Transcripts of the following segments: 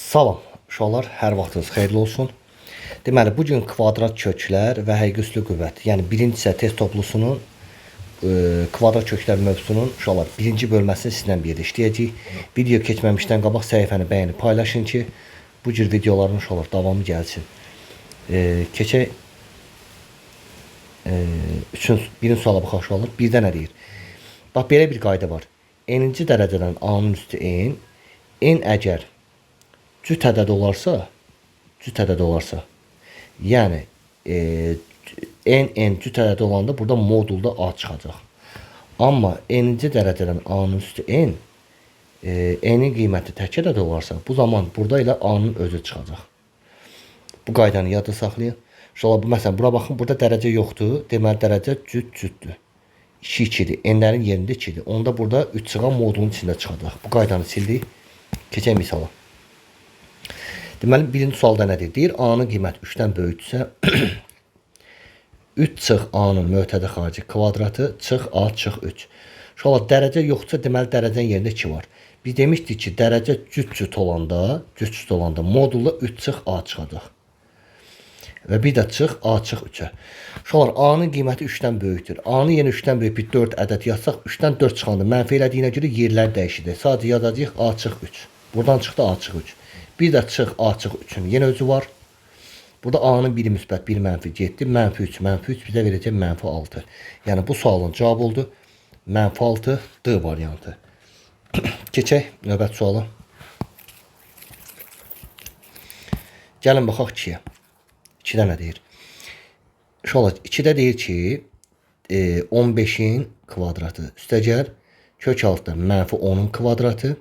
Salam, uşaqlar, hər vaxtınız xeyirli olsun. Deməli, bugün kvadrat köklər və həqiqi üslü qüvvət, yəni birinci isə test toplusunun kvadrat köklər mövzusunun uşaqlar birinci bölməsini sizlə bir yerdə işləyəcəyik. Video keçməmişdən qabaq səhifəni bəyənib paylaşın ki, bu cür videoların uşaqlar davamı gəlsin. Keçək birinci suala baxaq uşaqlar. Birdə nə deyir? Bax, belə bir qayda var. N-ci dərəcədən A-nın üstü N, N əgər cüt ədəd olarsa, yəni n cüt ədəd olanda burada modulda A çıxacaq. Amma n-ci dərəcədən A-nın üstü N, N-in qiyməti tək ədəd olarsa, bu zaman burada ilə A-nın özü çıxacaq. Bu qaydanı yadda saxlayın. Şöyle, məsələn, bura baxın, burada dərəcə yoxdur. Deməli, dərəcə cütdür. 2-2'dir. N-lərin yerində 2'dir. Onda burada 3 çıxan modulun içində çıxacaq. Bu qaydanı sildik. Keçək misala. Deməli, birinci sualda nədir? Deyir, A-nın qiyməti 3-dən böyükdürsə, 3 çıx A-nın mötədə xarici kvadratı çıx A çıx 3. Şöyle, dərəcə yoxdursa, deməli, dərəcənin yerində 2 var. Biz demişdik ki, dərəcə cüt olanda modulda 3 çıx A çıxacaq. Və bir də çıx A çıx 3-ə. Şolar, A-nın qiyməti 3-dən böyükdür. A-nı yenə 3-dən böyük bir 4 ədəd yazsaq, 3-dən 4 çıxanda mənfi elədiyinə görə yerlər dəyişilir. Sadəcə yazacağıq A çıx 3. Buradan çıxdı A çıx 3. Bir də çıx A çıx 3-ün yenə özü var. Burada A-nın biri müsbət, bir mənfi getdi. Mənfi 3 bizə verəcək mənfi 6. Yəni bu sualın cavabı oldu mənfi 6 D variantı. Keçək növbət suala. Gəlin baxaq 2-yə. 2-də nə deyir? Şöyle, 2-də deyir ki, 15'in kvadratı üstəgəl kök altda mənfi 10'un kvadratı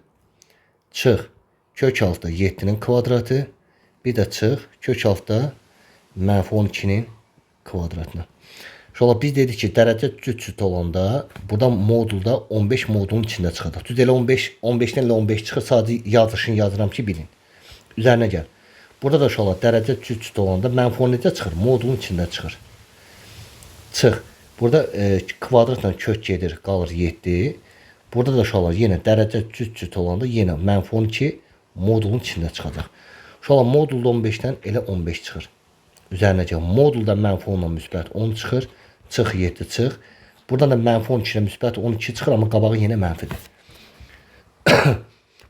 çıx kök altda 7'nin kvadratı bir də çıx kök altda mənfi 12'nin kvadratına. Şöyle, biz dedik ki, dərəcə cüt olanda burada modulda 15 modulun içində çıxacaq. Düz elə 15'dən elə 15 çıxır. Sadəcə yazıram ki, bilin. Üzərinə gəl. Burada da şöyle, dərəcə cüt olanda mənfi 10 necə çıxır? Modulun içində çıxır. Çıx. Burada kvadratla kök gedir, qalır 7. Burada da şöyle, yenə dərəcə cüt olanda yenə mənfi 12 modulun içində çıxacaq. Şöyle, modulda 15'dən elə 15 çıxır. Üzərinə gəl. Modulda mənfi 10 ilə müsbət 10 çıxır. Çıx 7 çıx. Buradan da mənfi 12 ilə müsbət 12 çıxır, amma qabağı yenə mənfidir.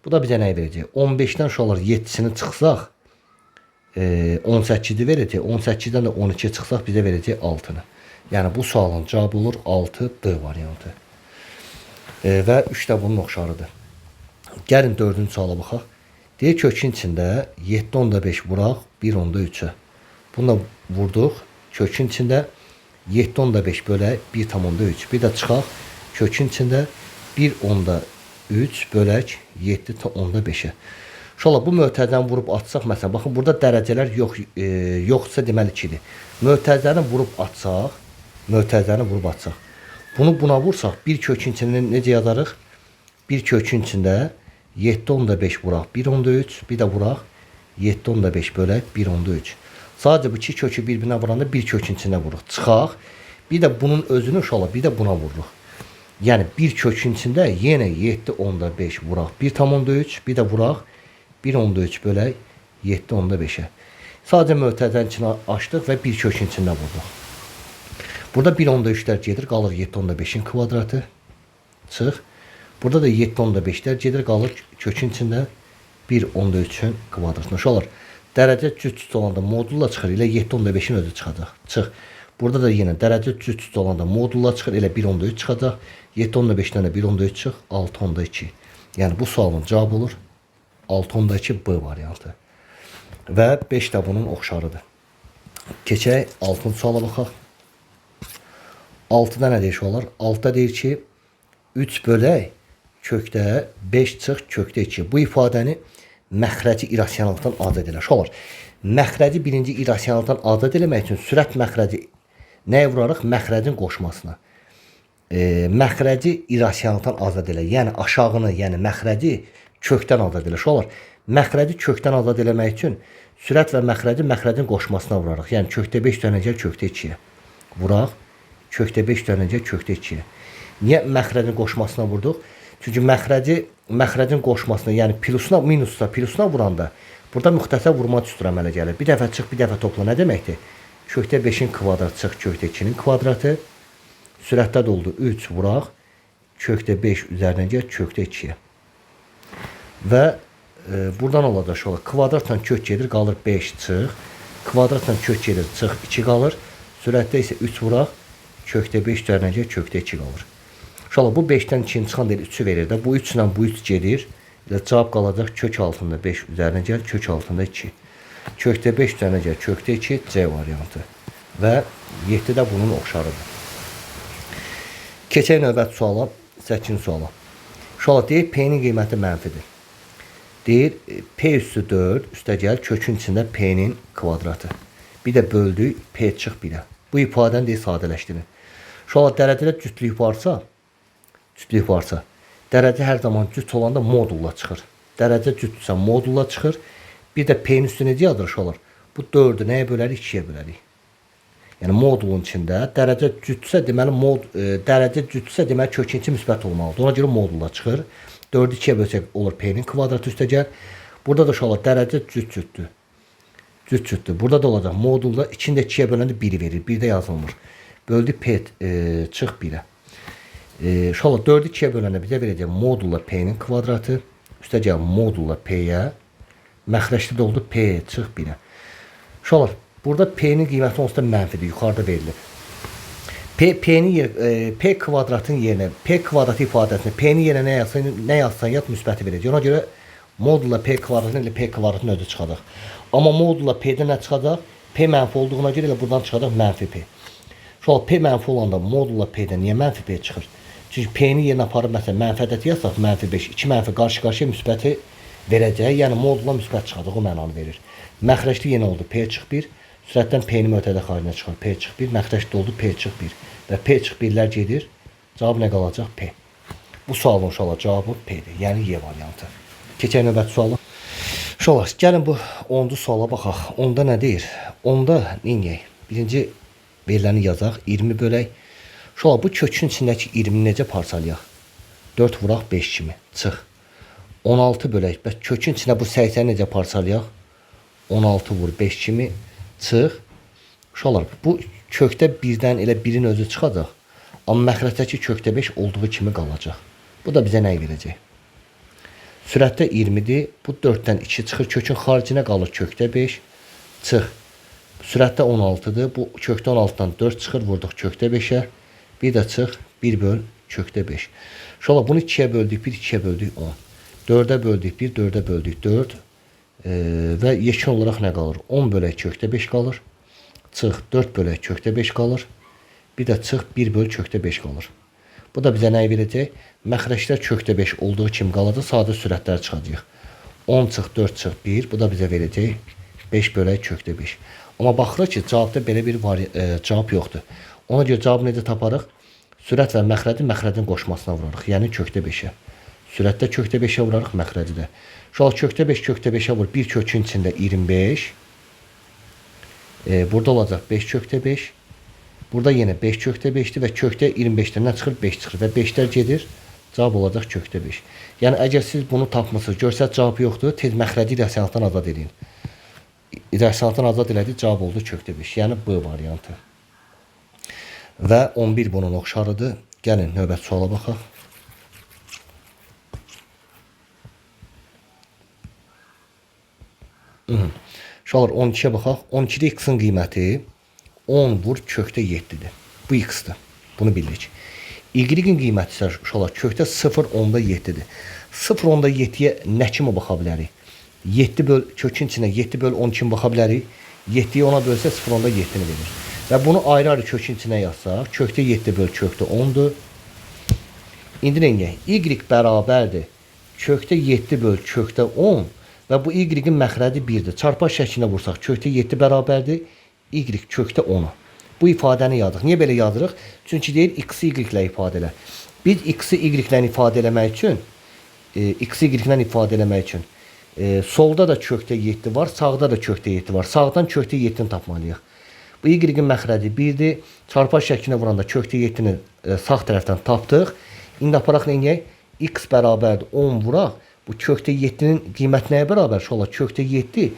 Bu da bizə nəyi verəcək? 15'dən şöyle 7'sini çıxsaq 18'i verəcək. 18'dən də 12 çıxsaq bizə verəcək 6'nı. Yəni bu sualın cavabı olur 6 D variantı. Və 3 də bunun oxşarıdır. Gəlin 4-cü suala baxaq. Deyir kökün içində 7/5 vuraq 1/3'ə. Bunu vurduq. Kökün içində 7/5 bölək 1/3. Bir də çıxaq. Kökün içində 1/3 bölək 7/5'ə. Şöyle, bu mötəzəni vurub atsaq, məsələn, baxın, burada dərəcələr yoxsa deməli 2'dir. Mötəzəni vurub atsaq. Bunu buna vursaq, bir kökün içində necə yazarıq? Bir kökün içində 7/5 vuraq 1/3, bir də vuraq 7/5 bölək 1/3. Sadəcə bu iki kökü bir-birinə vuranda bir kökün içində vuruq. Çıxaq. Bir də bunun özünü şöyle, bir də buna vururuq. Yəni bir kökün içində yenə 7/5 vuraq 1/3, bir də vuraq 1/3 bölək 7/5'ə. Sadəcə mötəzənin içini açdıq və bir kökün içində vurduq. Burada 1/3'lər gedir, qalır 7/5'in kvadratı. Çıx. Burada da 7/5'lər gedir, qalır kökün içində 1/3'ün kvadratına. Şolar, dərəcə cüt olanda modulla çıxır, elə 7/5'in özü çıxacaq. Çıx. Burada da yenə dərəcə cüt olanda modulla çıxır, elə 1/3 çıxacaq. 7/5'dən də 1/3 çıx, 6/2. Yəni bu sualın cavabı olur 6/2 B variantı. Və 5 də bunun oxşarıdır. Keçək 6-cı suala baxaq. 6-da nə deyir olar? 6-da deyir ki, 3 bölək kökdə 5 çıx kökdə 2. Bu ifadəni məxrəci irrasionallıqdan azad edilər. Şolar, məxrəci birinci irrasionallıqdan azad eləmək üçün sürət məxrəci nəyə vurarıq? Məxrəcin qoşmasına. Məxrəci irrasionallıqdan azad elə. Yəni aşağını, yəni məxrəci kökdən azad elə. Şolar, məxrəci kökdən azad eləmək üçün sürət və məxrəcin qoşmasına vurarıq. Yəni kökdə 5 dönəcək kökdə 2-yə. Vuraq. Kökdə 5 dönəcək kökdə 2-yə. Niyə məxrəcin qoşmasına vurduq? Çünki məxrəcin qoşmasına, yəni plusuna minusla vuranda Burada müxtəsər vurma düsturu əmələ gəlir. Bir dəfə çıx, bir dəfə topla nə deməkdir? Kökdə 5-in kvadratı çıx, kökdə 2-nin kvadratı. Sürətdə doldu 3 vuraq. Kökdə 5 üzərinə gəl, kökdə 2-yə. Və buradan olacaq şöyle. Kvadratla kök gedir, qalır 5 çıx. Kvadratla kök gedir, çıx 2 qalır. Sürətdə isə 3 vuraq. Kökdə 5 üzərinə gəl, kökdə 2 qalır. İnşallah bu 5-dən 2-ni çıxan deyil, 3-ü verir də. Bu 3 ilə bu 3 gedir. Cavab qalacaq kök altında 5 üzərinə gəl, kök altında 2. Kökdə 5 üzərinə gəl, kökdə 2 C variantı. Və 7 də bunun oxşarıdır. Keçək növbəti suala, 8-ci suala. İnşallah deyir P-nin qiyməti mənfidir. Deyir P üstü 4 üstə gəl kökün içində P-nin kvadratı. Bir də böldük P çıx 1-ə. Bu ifadəni deyir sadələşdirin. İnşallah dərəcədə cütlük varsa, dərəcə hər zaman cüt olanda modulla çıxır. Dərəcə cütsə modulla çıxır. Bir də P-nin üstü necə yazılır olar? Bu 4-ü nəyə bölərik? 2-yə bölərik. Yəni modulun içində dərəcə cütsə deməli dərəcə cütsə deməli köküncü müsbət olmalıdır. Ona görə modulla çıxır. 4-ü 2-yə bölsək olur P-nin kvadratı üstə gəl. Burada da olar dərəcə cüt-cütdür. Cüt-cütdür. Burada da olacaq modulda 2-ni də 2-yə böləndə 1 verir. 1-də yazılmır. Böldük P çıx 1-ə. İnşallah 4-ü 2-yə böləndə bizə verəcək modulla P-nin kvadratı. Üstə gəl modulla P-yə. Məxrəcdə də oldu P çıx 1-ə. İnşallah burada P-nin qiyməti onsuz da mənfidir. Yuxarıda verilir. P kvadratın yerinə P kvadratı ifadəsini P-nin yerinə nə yazsan yat müsbəti verəcək. Ona görə modulla P kvadratını ilə P kvadratını özü çıxacaq. Amma modulla P-dən nə çıxacaq? P mənfi olduğuna görə elə buradan çıxacaq mənfi P. Şu an P mənfi olanda modulla P-dən niyə mənfi P çıxır? Çünki P-ni yerinə aparıb məsələn mənfi ədədi yazsaq mənfi 5, 2 mənfi qarşı-qarşıya müsbəti verəcək. Yəni modulla müsbət çıxacaq, o mənanı verir. Məxrəcli yenə oldu P çıx 1. Sürətdən P-ni mötədə xaricinə çıxır. P çıx 1. Məxrəcdə oldu P çıx 1. Və P çıx 1-lər gedir. Cavab nə qalacaq? P. Bu sualın uşaqlar cavabı P-dir. Yəni Y variantı. Keçək növbəti suala. Uşaqlar, gəlin bu 10-cu suala baxaq. Onda nə deyir? Onda neyək? Birinci veriləni yazaq. 20 bölək. Uşaqlar, bu kökün içindəki 20-ni necə parçalayaq? 4 vuraq 5 kimi. Çıx. 16 bölək. Bəs kökün içində bu 80-i necə parçalayaq? 16 vur 5 kimi. Çıx. Uşaqlar, bu kökdə 1-dən elə 1-in özü çıxacaq. Amma məxrəcdəki kökdə 5 olduğu kimi qalacaq. Bu da bizə nə verəcək? Sürətdə 20-dir. Bu 4-dən 2 çıxır. Kökün xaricinə qalır kökdə 5. Çıx. Sürətdə 16-dır. Bu kökdə 16-dan 4 çıxır. Vurduq kökdə 5-ə. Bir də çıx. 1 böl kökdə 5. Uşaqlar, bunu 2-yə böldük. 1 2-yə böldük 10. 4-ə böldük. 1 4-ə böldük 4. Və yekun olaraq nə qalır? 10 bölək kökdə 5 qalır. Çıx 4 bölək kökdə 5 qalır. Bir də çıx 1 böl kökdə 5 qalır. Bu da bizə nəyi verəcək? Məxrəclər kökdə 5 olduğu kimi qalacaq. Sadə sürətlər çıxacaq. 10 çıx 4 çıx 1. Bu da bizə verəcək 5 bölək kökdə 5. Amma baxırıq ki, cavabda belə bir cavab yoxdur. Ona görə cavabı necə taparıq? Sürət və məxrəcin qoşmasına vurarıq. Yəni kökdə 5-ə. Sürətdə kökdə 5-ə vurarıq, məxrəcdə. Şu an kökdə 5 kökdə 5-ə vur. Bir kökün içində 25. Burada olacaq 5 kökdə 5. Burada yenə 5 kökdə 5-dir və kökdə 25-dən nə çıxır? 5 çıxır və 5-lər gedir. Cavab olacaq kökdə 5. Yəni əgər siz bunu tapmısınız, görsəz cavab yoxdur, tez məxrəci rəsyanatdan azad edin. Rəsyanatdan azad elədik, cavab oldu kökdə 5. Yəni B variantı. Və 11 bunun oxşarıdır. Gəlin növbəti suala baxaq. Uşaqlar 12-yə baxaq. 12-də x-in qiyməti 10 vur kökdə 7-dir. Bu x-dir. Bunu bildik. Y-in qiyməti isə uşaqlar kökdə 0,7-dir. 0,7-yə nə kimi baxa bilərik? 7 böl kökün içinə 7 böl 10 kimi baxa bilərik. 7-yi 10-a bölsə 0,7-ni verir. Və bunu ayrı-ayrı kökün içinə yazsaq, kökdə 7 böl kökdə 10-dur. İndi neyək? Y bərabərdir. Kökdə 7 böl kökdə 10 və bu y-in məxrəci 1-dir. Çarpaq şəklinə vursaq, kökdə 7 bərabərdir. Y kökdə 10-a. Bu ifadəni yazırıq. Niyə belə yazırıq? Çünki deyir x-i y ilə ifadə elə. Biz x-i y ilə ifadə eləmək üçün, solda da kökdə 7 var, sağda da kökdə 7 var. Sağdan kökdə 7-ni tapmalıyıq. Bu y-in məxrəci 1-dir. Çarpaq şəklinə vuranda kökdə 7-ni sağ tərəfdən tapdıq. İndi aparaq neyək? X bərabərdir 10 vuraq. Bu kökdə 7-nin qiyməti nəyə bərabər? Şolar kökdə 7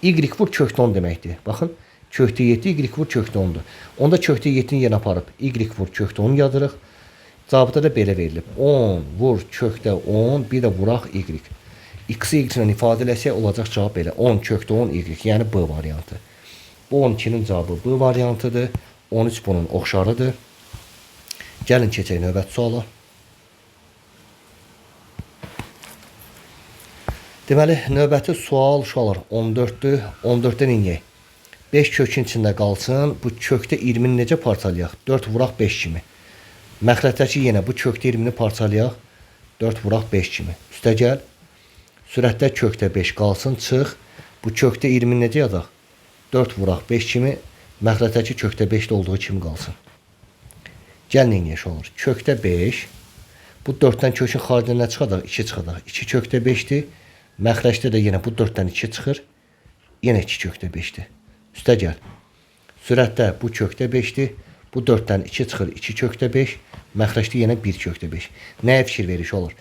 y vur kökdə 10 deməkdir. Baxın, kökdə 7 y vur kökdə 10-dur. Onda kökdə 7-ni yenə aparıb y vur kökdə 10 yazırıq. Cavabda da belə verilib. 10 vur kökdə 10, bir də vuraq y. X-i y ilə ifadə eləsək olacaq cavab belə. 10 kökdə 10 y, yəni B variantı. Bu 12-nin cavabı B variantıdır. 13 bunun oxşarıdır. Gəlin keçək növbəti suala. Deməli, növbəti sual uşaqlar 14-dür. 14-də neyək? 5 kökün içində qalsın. Bu kökdə 20-ni necə parçalayaq? 4 vuraq 5 kimi. Məxrəcdəki yenə bu kökdə 20-ni parçalayaq. 4 vuraq 5 kimi. Üstə gəl. Sürətdə kökdə 5 qalsın. Çıx. Bu kökdə 20-ni necə yazaq? 4 vuraq 5 kimi. Məxrəcdəki kökdə 5-də olduğu kimi qalsın. Gəl neyək olur? Kökdə 5. Bu 4-dən kökün xaricində çıxadaq? 2 çıxadaq. 2 kökdə 5-dir. Məxrəcdə də yenə bu 4-dən 2 çıxır. Yenə 2 kökdə 5-dir. Üstə gəl. Sürətdə bu kökdə 5-dir. Bu 4-dən 2 çıxır. 2 kökdə 5. Məxrəcdə yenə 1 kökdə 5. Nəyə fikir veriş olur?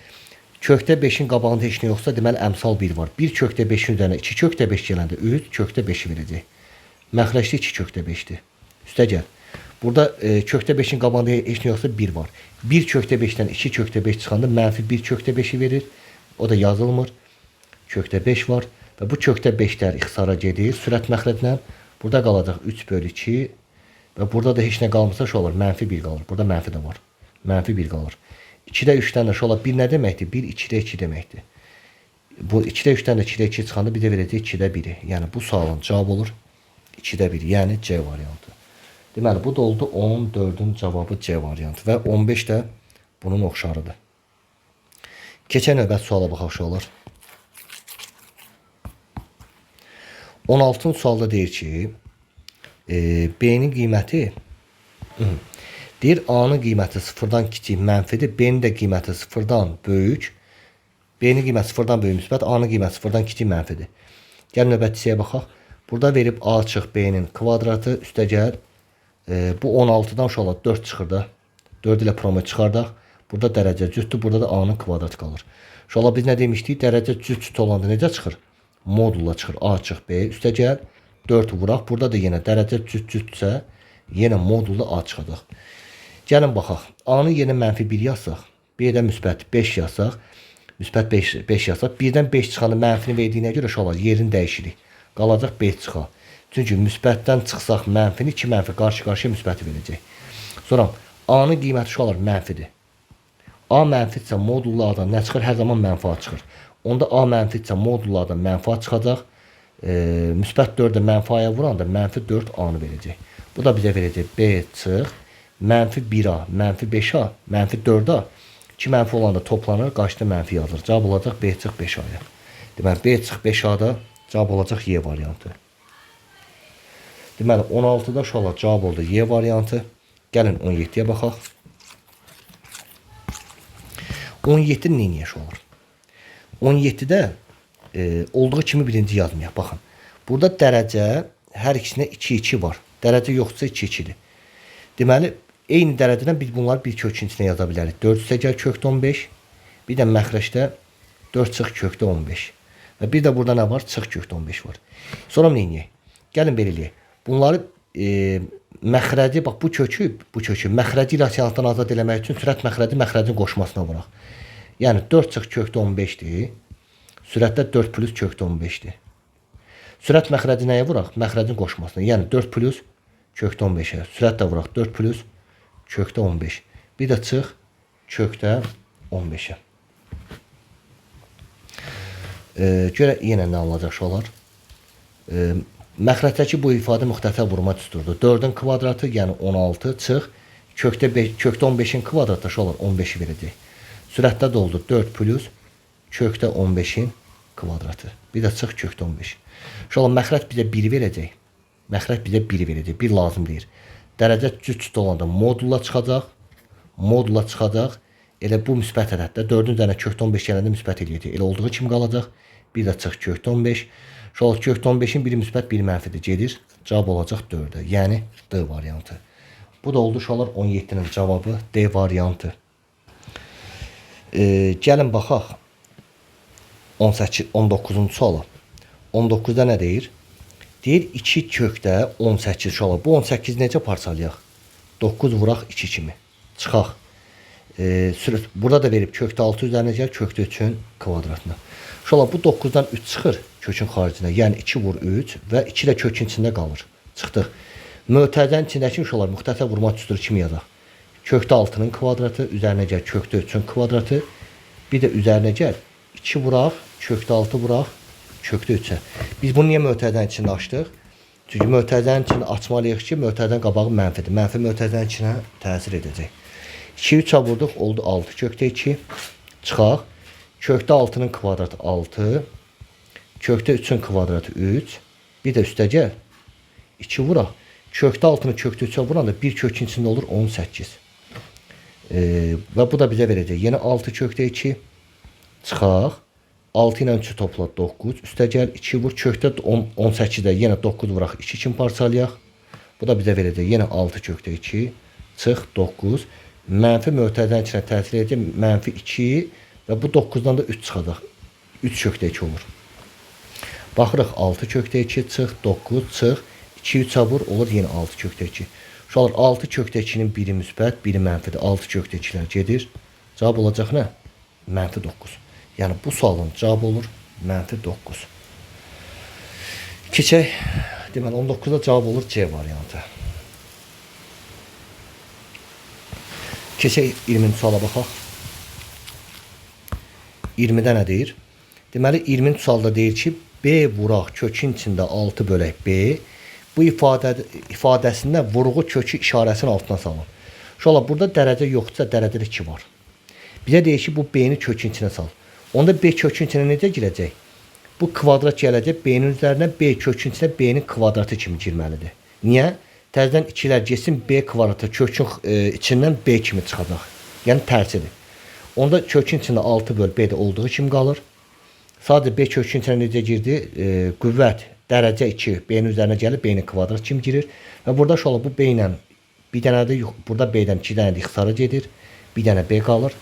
Kökdə 5-in qabağında heç nə yoxsa, deməli əmsal 1 var. 1 kökdə 5-in üzərinə 2 kökdə 5 gələndə 3 kökdə 5-i verəcək. Məxrəcdə 2 kökdə 5-dir. Üstə gəl. Burada kökdə 5-in qabağında heç nə yoxsa 1 var. 1 kökdə 5-dən 2 kökdə 5 çıxanda mənfi 1 kökdə 5-i verir. O da yazılmır. Kökdə 5 var və bu kökdə 5-lər ixtisara gedir. Sürət məxrəclə burada qalacaq 3/2 və burada da heç nə qalmırsa şu olur. Mənfi 1 qalır. Burada mənfi də var. Mənfi 1 qalır. 2-də 3-dən də şu olur. 1 nə deməkdir? 1 2-də 2 deməkdir. Bu 2-də 3-dən də 2-də 2 çıxanda bir də verəcək 2-də 1-i. Yəni bu sualın cavabı olur 2-də 1, yəni C variantı. Deməli bu da oldu 14-ün cavabı C variantı və 15 də bunun oxşarıdır. Keçən növbət suala baxaq uşaqlar. 16-cı sualda deyir ki, B-nin qiyməti deyir A-nın qiyməti 0-dan kiçik mənfidir, B-nin də qiyməti 0-dan böyük. B-nin qiyməti 0-dan böyük müsbət, A-nın qiyməti 0-dan kiçik mənfidir. Gəl növbətçiyə baxaq. Burada verib A çıx B-nin kvadratı, üstə gəl. Bu 16-dan uşaqlar 4 çıxır da. 4 ilə promo çıxardaq. Burada dərəcə cütdür, burada da A-nın kvadratı qalır. Uşaqlar biz nə demişdik? Dərəcə cüt olanda necə çıxır? Modulla çıxır. A çıx B. Üstə gəl. 4 vuraq. Burada da yenə dərəcə cütsə, yenə modulla A çıxacaq. Gəlin baxaq. A-nı yenə mənfi 1 yazsaq. B-də müsbət 5 yazsaq. Müsbət 5 yazsaq. 1-dən 5 çıxanı mənfini verdiyinə görə uşaqlar yerini dəyişirik. Qalacaq 5 çıxa. Çünki müsbətdən çıxsaq mənfini 2 mənfi qarşı-qarşıya müsbəti verəcək. Sonra A-nın qiyməti uşaqlar mənfidir. A mənfidirsə modullu A-dan nə çıxır? Hər zaman mənfi A çıxır. Onda A mənfidirsə modullu A-dan mənfi A çıxacaq. Müsbət 4-də mənfi A-ya vuranda mənfi 4 A-nı verəcək. Bu da bizə verəcək B çıx. Mənfi 1A, mənfi 5A, mənfi 4A. 2 mənfi olanda toplanır, qarşıda mənfi yazılır. Cavab olacaq B çıx 5A-ya. Deməli B çıx 5A-da cavab olacaq Y variantı. Deməli 16-da uşaqlar cavab oldu Y variantı. Gəlin 17-yə baxaq. 17 neyiniyə olur? 17-də olduğu kimi birinci yazmayaq. Baxın. Burada dərəcə hər ikisinə 2-2 var. Dərəcə yoxsa 2-2-dir. Deməli, eyni dərəcədən biz bunları bir kökün içinə yaza bilərik. 4 üstə gəl kökdə 15. Bir də məxrəcdə 4 çıx kökdə 15. Və bir də burada nə var? Çıx kökdə 15 var. Sonra neyiniyə? Gəlin belə eləyək. Bunları məxrəci, bax bu kökü məxrəci ilə asiyanatdan azad eləmək üçün sürət məxrəcin qoşmasına vuraq. Yəni 4 çıx kökdə 15-dir. Sürətdə 4 plus kökdə 15-dir. Sürət məxrəci nəyə vuraq? Məxrəcin qoşmasına. Yəni 4 plus kökdə 15-ə. Sürət də vuraq 4 plus kökdə 15. Bir də çıx kökdə 15-ə. Görə yenə nə alınacaq olar? Məxrəcdəki bu ifadə müxtəsər vurma düsturdur. 4-ün kvadratı, yəni 16 çıx kökdə 15-in kvadratı olar 15-i verəcək. Sürətdə də oldu 4 plus kökdə 15-in kvadratı. Bir də çıx kökdə 15. Şolar məxrəc bizə 1 verəcək. Məxrəc bizə 1 verəcək. 1 lazım deyir. Dərəcə cüt olanda modulla çıxacaq. Modulla çıxacaq. Elə bu müsbət ədəddə 4-ün üzərinə kökdə 15 gələndə müsbət eləyəcək. Elə olduğu kimi qalacaq. Bir də çıx kökdə 15. Şolar kökdə 15-in biri müsbət, biri mənfidir. Gedir. Cavab olacaq 4-ə. Yəni D variantı. Bu da oldu şolar 17-nin cavabı D variantı. Gəlin baxaq. 18, 19-cu suala. 19-da nə deyir? Deyir 2 kökdə 18 suala. Bu 18 necə parçalayaq? 9 vuraq 2 kimi. Çıxaq. Burada da verib kökdə 6 üzərinə gəl, kökdə 3-ün kvadratına. Şola bu 9-dan 3 çıxır kökün xaricinə. Yəni 2 vur 3 və 2 də kökün içində qalır. Çıxdıq. Mötərizənin içindəki şolar müxtəsər vurma üstürü kimi yazaq. Kökdə 6-nın kvadratı, üzərinə gəl kökdə 3-ün kvadratı. Bir də üzərinə gəl 2 vuraq, kökdə 6 vuraq, kökdə 3-ə. Biz bunu niyə mötərizənin içində açdıq? Çünki mötərizənin içində açmalıyıq ki, mötərizənin qabağı mənfidir. Mənfi mötərizənin içinə təsir edəcək. 2-yi 3-ə vurduq, oldu 6. Kökdə 2. Çıxaq. Kökdə 6-nın kvadratı 6. Kökdə 3-ün kvadratı 3. Bir də üstə gəl 2 vuraq. Kökdə 6-nı kökdə 3-ə vuranda bir kökün içində olur 18. Və bu da bizə verəcək. Yenə 6 kökdə 2. Çıxaq. 6 ilə 3-ü topla 9. Üstə gəl 2 vur. Kökdə 18-də yenə 9 vuraq 2 kimi parçalayaq. Bu da bizə verəcək. Yenə 6 kökdə 2. Çıx 9. Mənfi mötərizənin içinə təsir edəcək. Mənfi 2 və bu 9-dan da 3 çıxacaq. 3 kökdə 2 olur. Baxırıq 6 kökdə 2 çıx 9 çıx 2 3-ə vur olur yenə 6 kökdə 2. Uşaqlar 6 kökdə 2-nin biri müsbət, biri mənfidir. 6 kökdə 2-lər gedir. Cavab olacaq nə? Mənfi 9. Yəni bu sualın cavabı olur mənfi 9. Keçək. Deməli 19-da cavab olur C variantı. Keçək 20-ci suala baxaq. 20-də nə deyir? Deməli 20-ci sualda deyir ki, B vuraq kökün içində 6 bölək B. Bu ifadəsində vurğu kökü işarəsinin altına salın. Uşaqlar burada dərəcə yoxdursa dərəcədə 2 var. Bizə deyir ki, bu B-ni kökün içinə sal. Onda B kökün içinə necə girəcək? Bu kvadrat gələcək B-nin üzərinə, B kökün içinə B-nin kvadratı kimi girməlidir. Niyə? Təzədən 2-lər getsin, B kvadratı kökün içindən B kimi çıxacaq. Yəni tərsidir. Onda kökün içində 6 böl B-də olduğu kimi qalır. Sadəcə B kökün içinə necə girdi? Qüvvət dərəcə 2 B-nin üzərinə gəlib B-nin kvadrat kimi girir. Və burada şola bu B ilə bir dənə də burada B-dən 2 dənə də ixtisara gedir. Bir dənə B qalır.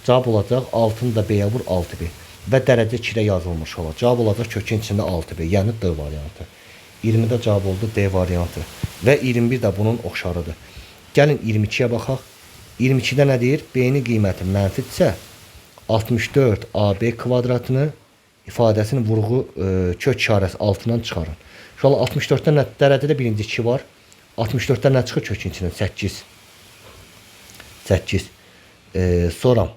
Cavab olacaq 6-nı da B-yə vur 6B. Və dərəcə 2-də yazılmış olar. Cavab olacaq kökün içində 6B. Yəni D variantı. 20-də cavab oldu D variantı. Və 21 də bunun oxşarıdır. Gəlin 22-yə baxaq. 22-də nə deyir? B-nin qiyməti mənfidirsə 64 AB kvadratını ifadəsinin vurğu kök işarəsi altından çıxarın. Şu an 64-dən nə dərəcədə birinci 2 var. 64-dən nə çıxır kökün içindən? 8. 8. Sonra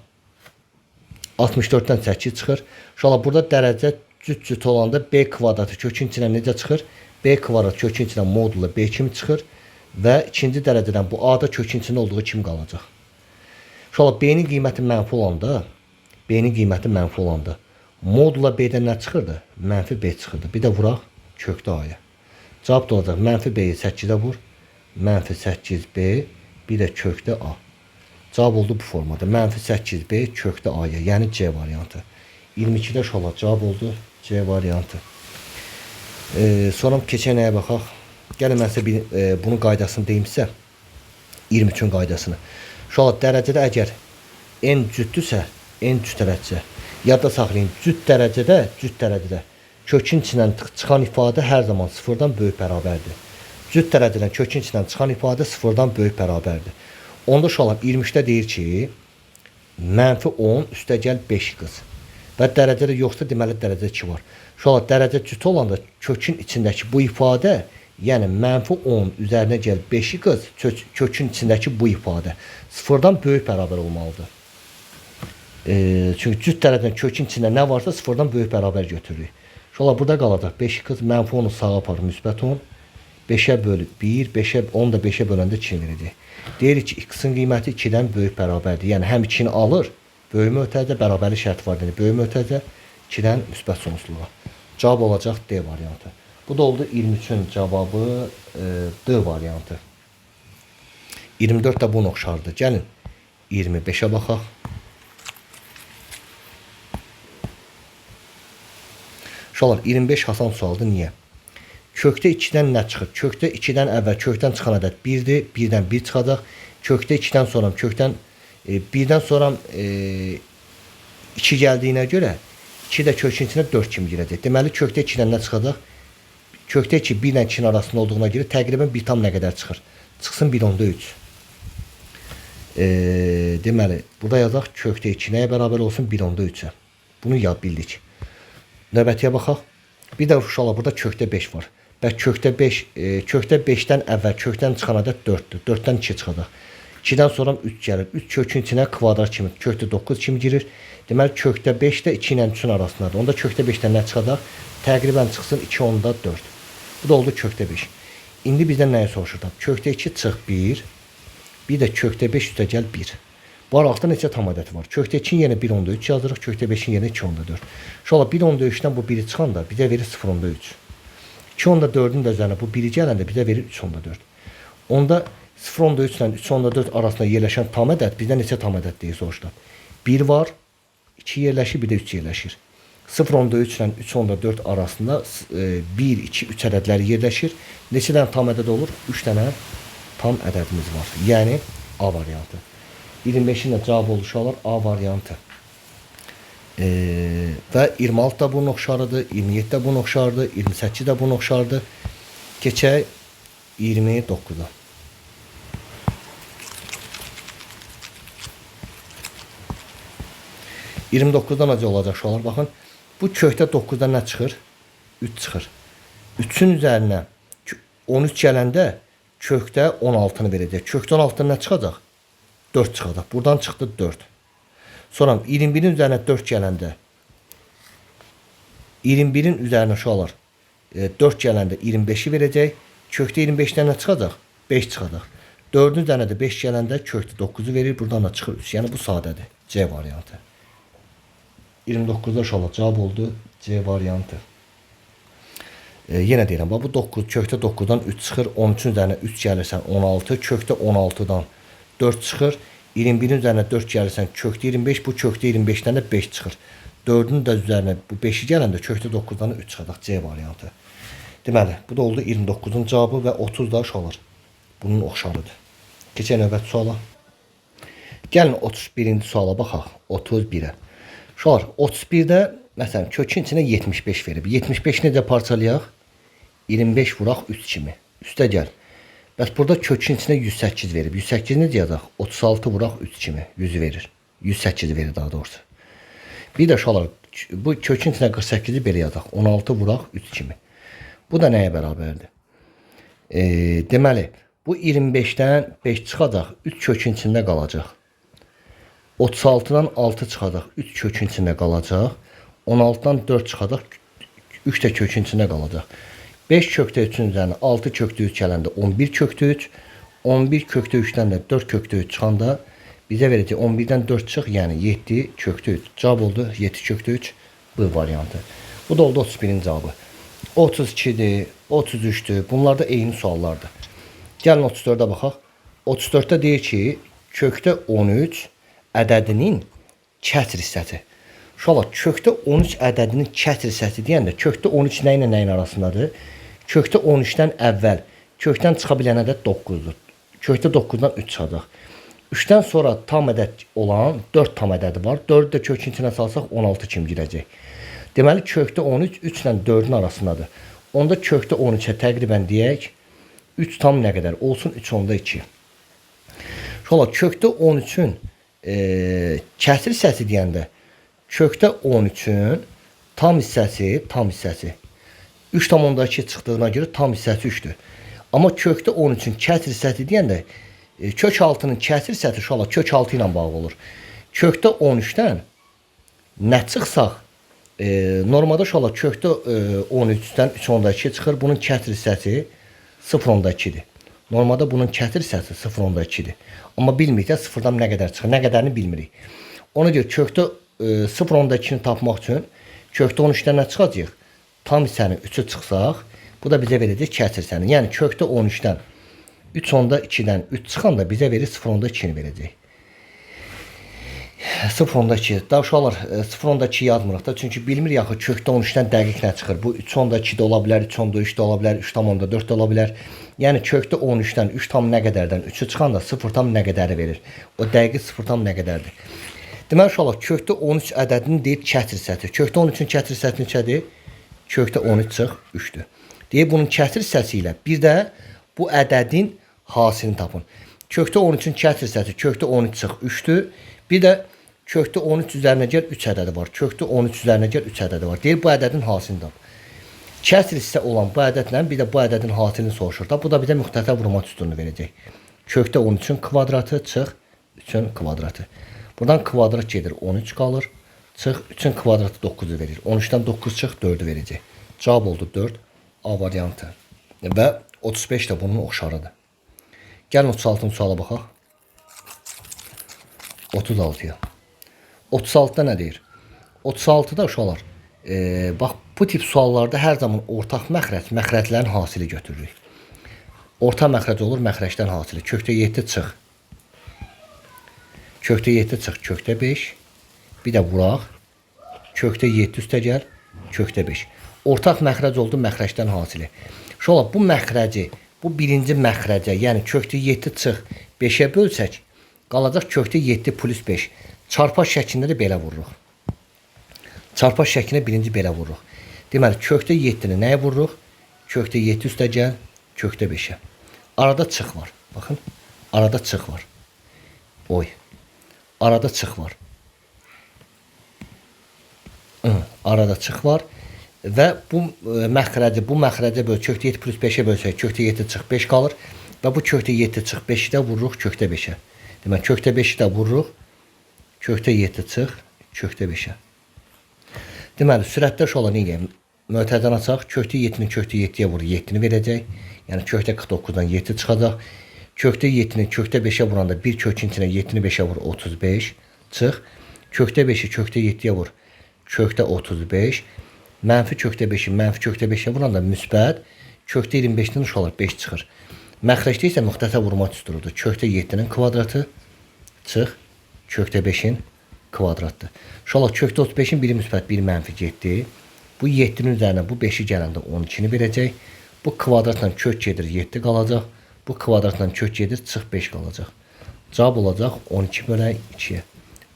64-dən 8 çıxır. Şu an burada dərəcə cüt olanda B kvadratı kökün içindən necə çıxır? B kvadrat kökün içindən modulu B kimi çıxır. Və ikinci dərəcədən bu A da kökün içində olduğu kimi qalacaq. Şu an B-nin qiyməti mənfi olanda, modula B-dən nə çıxırdı? Mənfi B çıxırdı. Bir də vuraq kökdə A-ya. Cavab da olacaq. Mənfi B-yi 8-ə vur. Mənfi 8B. Bir də kökdə A. Cavab oldu bu formada. Mənfi 8B kökdə A-ya. Yəni C variantı. 22-də şola cavab oldu C variantı. Sonra keçək nəyə baxaq. Gəlin mən sizə bunun qaydasını deyim sizə. 23-ün qaydasını. Şola dərəcədə əgər n cütdürsə, n cüt dərəcə. Yadda saxlayın, cüt dərəcədə kökün içindən çıxan ifadə hər zaman 0-dan böyük bərabərdir. Cüt dərəcədən kökün içindən çıxan ifadə 0-dan böyük bərabərdir. Onda uşaqlar 23-də deyir ki, mənfi 10 üstə gəl 5 qız. Və dərəcədə yoxsa deməli dərəcə 2 var. Uşaqlar dərəcə cüt olanda kökün içindəki bu ifadə, yəni mənfi 10 üzərinə gəl 5 qız, kökün içindəki bu ifadə 0-dan böyük bərabər olmalıdır. Çünki cüt dərəcədən kökün içində nə varsa 0-dan böyük bərabər götürürük. Uşaqlar burada qalacaq 5 qız, mənfi 10-u sağa apar, müsbət 10. 5-ə bölü 1, 10 da 5-ə böləndə 2 verəcək. Deyirik ki, x-in qiyməti 2-dən böyük bərabərdir. Yəni həm 2-ni alır, böyük mötərizə, bərabərlik şərti var. Yəni böyük mötərizə 2-dən müsbət sonsuzluğa. Cavab olacaq D variantı. Bu da oldu 23-ün cavabı D variantı. 24 də bunun oxşardır. Gəlin 25-ə baxaq. Uşaqlar 25 asan sualdır. Niyə? Kökdə 2-dən nə çıxır? Kökdə 2-dən əvvəl kökdən çıxan ədəd 1-dir. 1-dən 1 çıxacaq. Kökdə 2-dən sonra kökdən 1-dən sonra 2 gəldiyinə görə 2 də kökün içinə 4 kimi girəcək. Deməli kökdə 2-dən nə çıxacaq? Kökdə 2 1 ilə 2-nin arasında olduğuna görə təqribən 1 tam nə qədər çıxır? Çıxsın 1/3. Deməli burada yazaq kökdə 2 nəyə bərabər olsun? 1/3-ə. Bunu yad bildik. Növbətiyə baxaq. Bir də uşaqlar burada kökdə 5 var. Bəs kökdə 5-dən əvvəl kökdən çıxan ədəd 4-dür. 4-dən 2 çıxacaq. 2-dən sonra 3 gəlir. 3 kökün içinə kvadrat kimi, kökdə 9 kimi girir. Deməli kökdə 5 də 2 ilə 3-ün arasındadır. Onda kökdə 5-dən nə çıxacaq? Təqribən çıxsın 2/4. Bu da oldu kökdə 5. İndi bizdən nəyi soruşur? Kökdə 2 çıx 1. Bir də kökdə 5 üstə gəl 1. Bu aralıqda neçə tam ədədi var? Kökdə 2-nin yerinə 1/3 yazırıq. Kökdə 5-in yerinə 2/4. Şöyle 1/3'dən bu 1'i çıxanda bizə verir 0/3. 2/4'ün də üzərinə bu 1'i gələndə bizə verir 3/4. Onda 0/3 ilə 3/4 arasında yerləşən tam ədəd bizdə neçə tam ədəd deyə soruşdular. 1 var, 2 yerləşir, bir də 3 yerləşir. 0/3 ilə 3/4 arasında 1, 2, 3 ədədləri yerləşir. Neçə dənə tam ədəd olur? 3 dənə tam ədədimiz var. Yəni A variantı. 25'in də cavab oluşarlar A variantı. Və 26 da bunun oxşarıdır, 27 də bunun oxşarıdır, 28 də bunun oxşarıdır. Keçək 29'a. $29'da necə olacaq uşaqlar? Baxın, bu kökdə 9'da nə çıxır? 3 çıxır. 3'ün üzərinə 13 gələndə kökdə 16'nı verəcək. Kökdə 16'dan nə çıxacaq? 4 çıxacaq. Buradan çıxdı 4. Sonra 21'in üzərinə 4 gələndə 21'in üzərinə uşaqlar 4 gələndə 25'i verəcək. Kökdə 25'dən nə çıxacaq? 5 çıxacaq. 4'ün üzərinə də 5 gələndə kökdə 9'u verir. Buradan da çıxır 3. Yəni bu sadədir. C variantı. 29'da uşaqlar cavab oldu C variantı. Yenə deyirəm, bu 9 kökdə 9'dan 3 çıxır. 13'ün üzərinə 3 gəlirsən 16. Kökdə 16'dan 4 çıxır. 21'in üzərinə 4 gəlirsən kökdə 25. Bu kökdə 25'dən də 5 çıxır. 4'ün də üzərinə bu 5'i gələndə kökdə 9'dan 3 çıxacaq. C variantı. Deməli, bu da oldu 29'un cavabı və 30 da uşaqlar bunun oxşarıdır. Keçək növbəti suala. Gəlin 31-ci suala baxaq. 31'ə. Uşaqlar 31'də məsələn kökün içinə 75 verib. 75 necə parçalayaq? 25 vuraq 3 kimi. Üstə gəl. Bəs burada kökün içinə 108 verib. 108 necə yazaq? 36 vuraq 3 kimi. 100'ü verir. 108 verir daha doğrusu. Bir də uşaqlar bu kökün içinə 48'i belə yazaq. 16 vuraq 3 kimi. Bu da nəyə bərabərdir? Deməli bu 25'dən 5 çıxacaq. 3 kökün içində qalacaq. 36'dan 6 çıxacaq. 3 kökün içində qalacaq. 16'dan 4 çıxacaq. 3 də kökün içində qalacaq. 5 kökdə 3'ün üzərinə 6 kökdə 3 gələndə 11 kökdə 3. 11 kökdə 3'dən də 4 kökdə 3 çıxanda bizə verəcək 11'dən 4 çıx, yəni 7 kökdə 3. Cavab oldu 7 kökdə 3 B variantı. Bu da oldu 31'in cavabı. 32'dir, 33'dür. Bunlar da eyni suallardır. Gəlin 34'ə baxaq. 34'də deyir ki, kökdə 13 ədədinin kəsr hissəsi. Uşaqlar, kökdə 13 ədədinin kəsr hissəsi deyəndə kökdə 13 nə ilə nəyin arasındadır? Kökdə 13'dən əvvəl kökdən çıxa bilən ədəd 9'dur. Kökdə 9'dan 3 çıxacaq. 3'dən sonra tam ədəd olan 4 tam ədədi var. 4'ü də kökün içinə salsaq 16 kimi girəcək. Deməli kökdə 13 3 ilə 4'ün arasındadır. Onda kökdə 13'ə təqribən deyək 3 tam nə qədər olsun? 3/2. Uşaqlar, kökdə 13'ün kəsr hissəsi deyəndə kökdə 13'ün tam hissəsi 3/2 çıxdığına görə tam hissəsi 3'dür. Amma kökdə 13'ün kəsr hissəsi deyəndə kök 6'nın kəsr hissəsi uşaqlar kök 6 ilə bağlı olur. Kökdə 13'dən nə çıxsaq normalda uşaqlar kökdə 13'dən 3/2 çıxır. Bunun kəsr hissəsi 0/2'dir. Normalda bunun kəsr hissəsi 0/2'dir. Amma bilmirik də 0'dan nə qədər çıxır, nə qədərini bilmirik. Ona görə kökdə 0/2'ni tapmaq üçün kökdə 13'dən nə çıxacaq? Tam hissənin 3'ü çıxsaq, bu da bizə verəcək kəsr hissəni. Yəni kökdə 13'dən 3/2'dən 3 çıxanda bizə verir 0/2'ni verəcək. 0/2. Daha uşaqlar 0/2 yazmırıq da, çünki bilmirik axı kökdə 13'dən dəqiq nə çıxır. Bu 3/2 də ola bilər, 3/3 də ola bilər, 3/4 də ola bilər. Yəni kökdə 13'dən 3 tam nə qədərdən 3'ü çıxanda 0 tam nə qədəri verir. O dəqiq 0 tam nə qədərdir. Deməli uşaqlar, kökdə 13 ədədinin deyib kəsr hissəsi. Kökdə 13-ün kəsr hissəsi neçədir? Kökdə 13 çıx 3-dür. Deyib bunun kəsr hissəsi ilə bir də bu ədədin hasilini tapın. Kökdə 13-ün kəsr hissəsi kökdə 13 çıx 3-dür. Bir də kökdə 13 üzərinə gəl 3 ədədi var. Kökdə 13 üzərinə gəl 3 ədədi var. Deyir bu ədədin hasilini tap. Kəsr hissə olan bu ədədlə bir də bu ədədin hasilini soruşur da. Bu da bizə müxtəsər vurma üstünlüyünü verəcək. Kökdə 13-ün kvadratı çıx 3-ün kvadratı. Buradan kvadrat gedir 13 qalır. Çıx 3-ün kvadratı 9'u verir. 13'dən 9 çıx 4'ü verəcək. Cavab oldu 4. A variantı. Və 35 də bunun oxşarıdır. Gəlin 36-cı suala baxaq. 36-ya. 36-da nə deyir? 36-da uşaqlar, bax bu tip suallarda hər zaman ortaq məxrəclərin hasili götürürük. Orta məxrəc olur məxrəcdən hasili. Kökdə 7 çıx. Kökdə 7 çıx, kökdə 5. Bir də vuraq. Kökdə 7 üstə gəl, kökdə 5. Ortaq məxrəc oldu məxrəcdən hasili. Uşaqlar, bu məxrəci, bu birinci məxrəcə, yəni kökdə 7 çıx 5-ə bölsək, qalacaq kökdə 7 plus 5. Çarpaz şəklində də belə vururuq. Çarpaz şəklində birinci belə vururuq. Deməli, kökdə 7-ni nəyə vururuq? Kökdə 7 üstə gəl, kökdə 5-ə. Arada çıx var. Baxın, arada çıx var. Oy. Arada çıx var. Arada çıx var. Və bu məxrəci böl, kökdə 7 plus 5-ə bölsək, kökdə 7 çıx 5 qalır. Və bu kökdə 7 çıx 5-i də vururuq kökdə 5-ə. Deməli, kökdə 5-i də vururuq. Kökdə 7 çıx, kökdə 5-ə. Deməli, sürətdə şu olan neyəm? Mötədən açaq. Kökdə 7-ni kökdə 7-yə vurur, 7-ni verəcək. Yəni, kökdə 49-dan 7 çıxacaq. Kökdə 7-ni kökdə 5-ə vuranda bir kökün içinə 7-ni 5-ə vur, 35 çıx. Kökdə 5-i kökdə 7-yə vur, kökdə 35. Mənfi kökdə 5-i mənfi kökdə 5-ə vuranda müsbət. Kökdə 25-dən uşaqlar 5 çıxır. Məxrəcdə isə müxtəsər vurma düsturudur. Kökdə 7-nin kvadratı çıx. Kökdə 5-in kvadratdır. Uşaqlar, kökdə 35-in biri müsbət, biri mənfi getdi. Bu 7-nin üzərinə bu 5-i gələndə 12-ni verəcək. Bu kvadratla kök gedir 7 qalacaq. Bu kvadratla kök gedir çıx 5 qalacaq. Cavab olacaq 12 bölək 2-yə.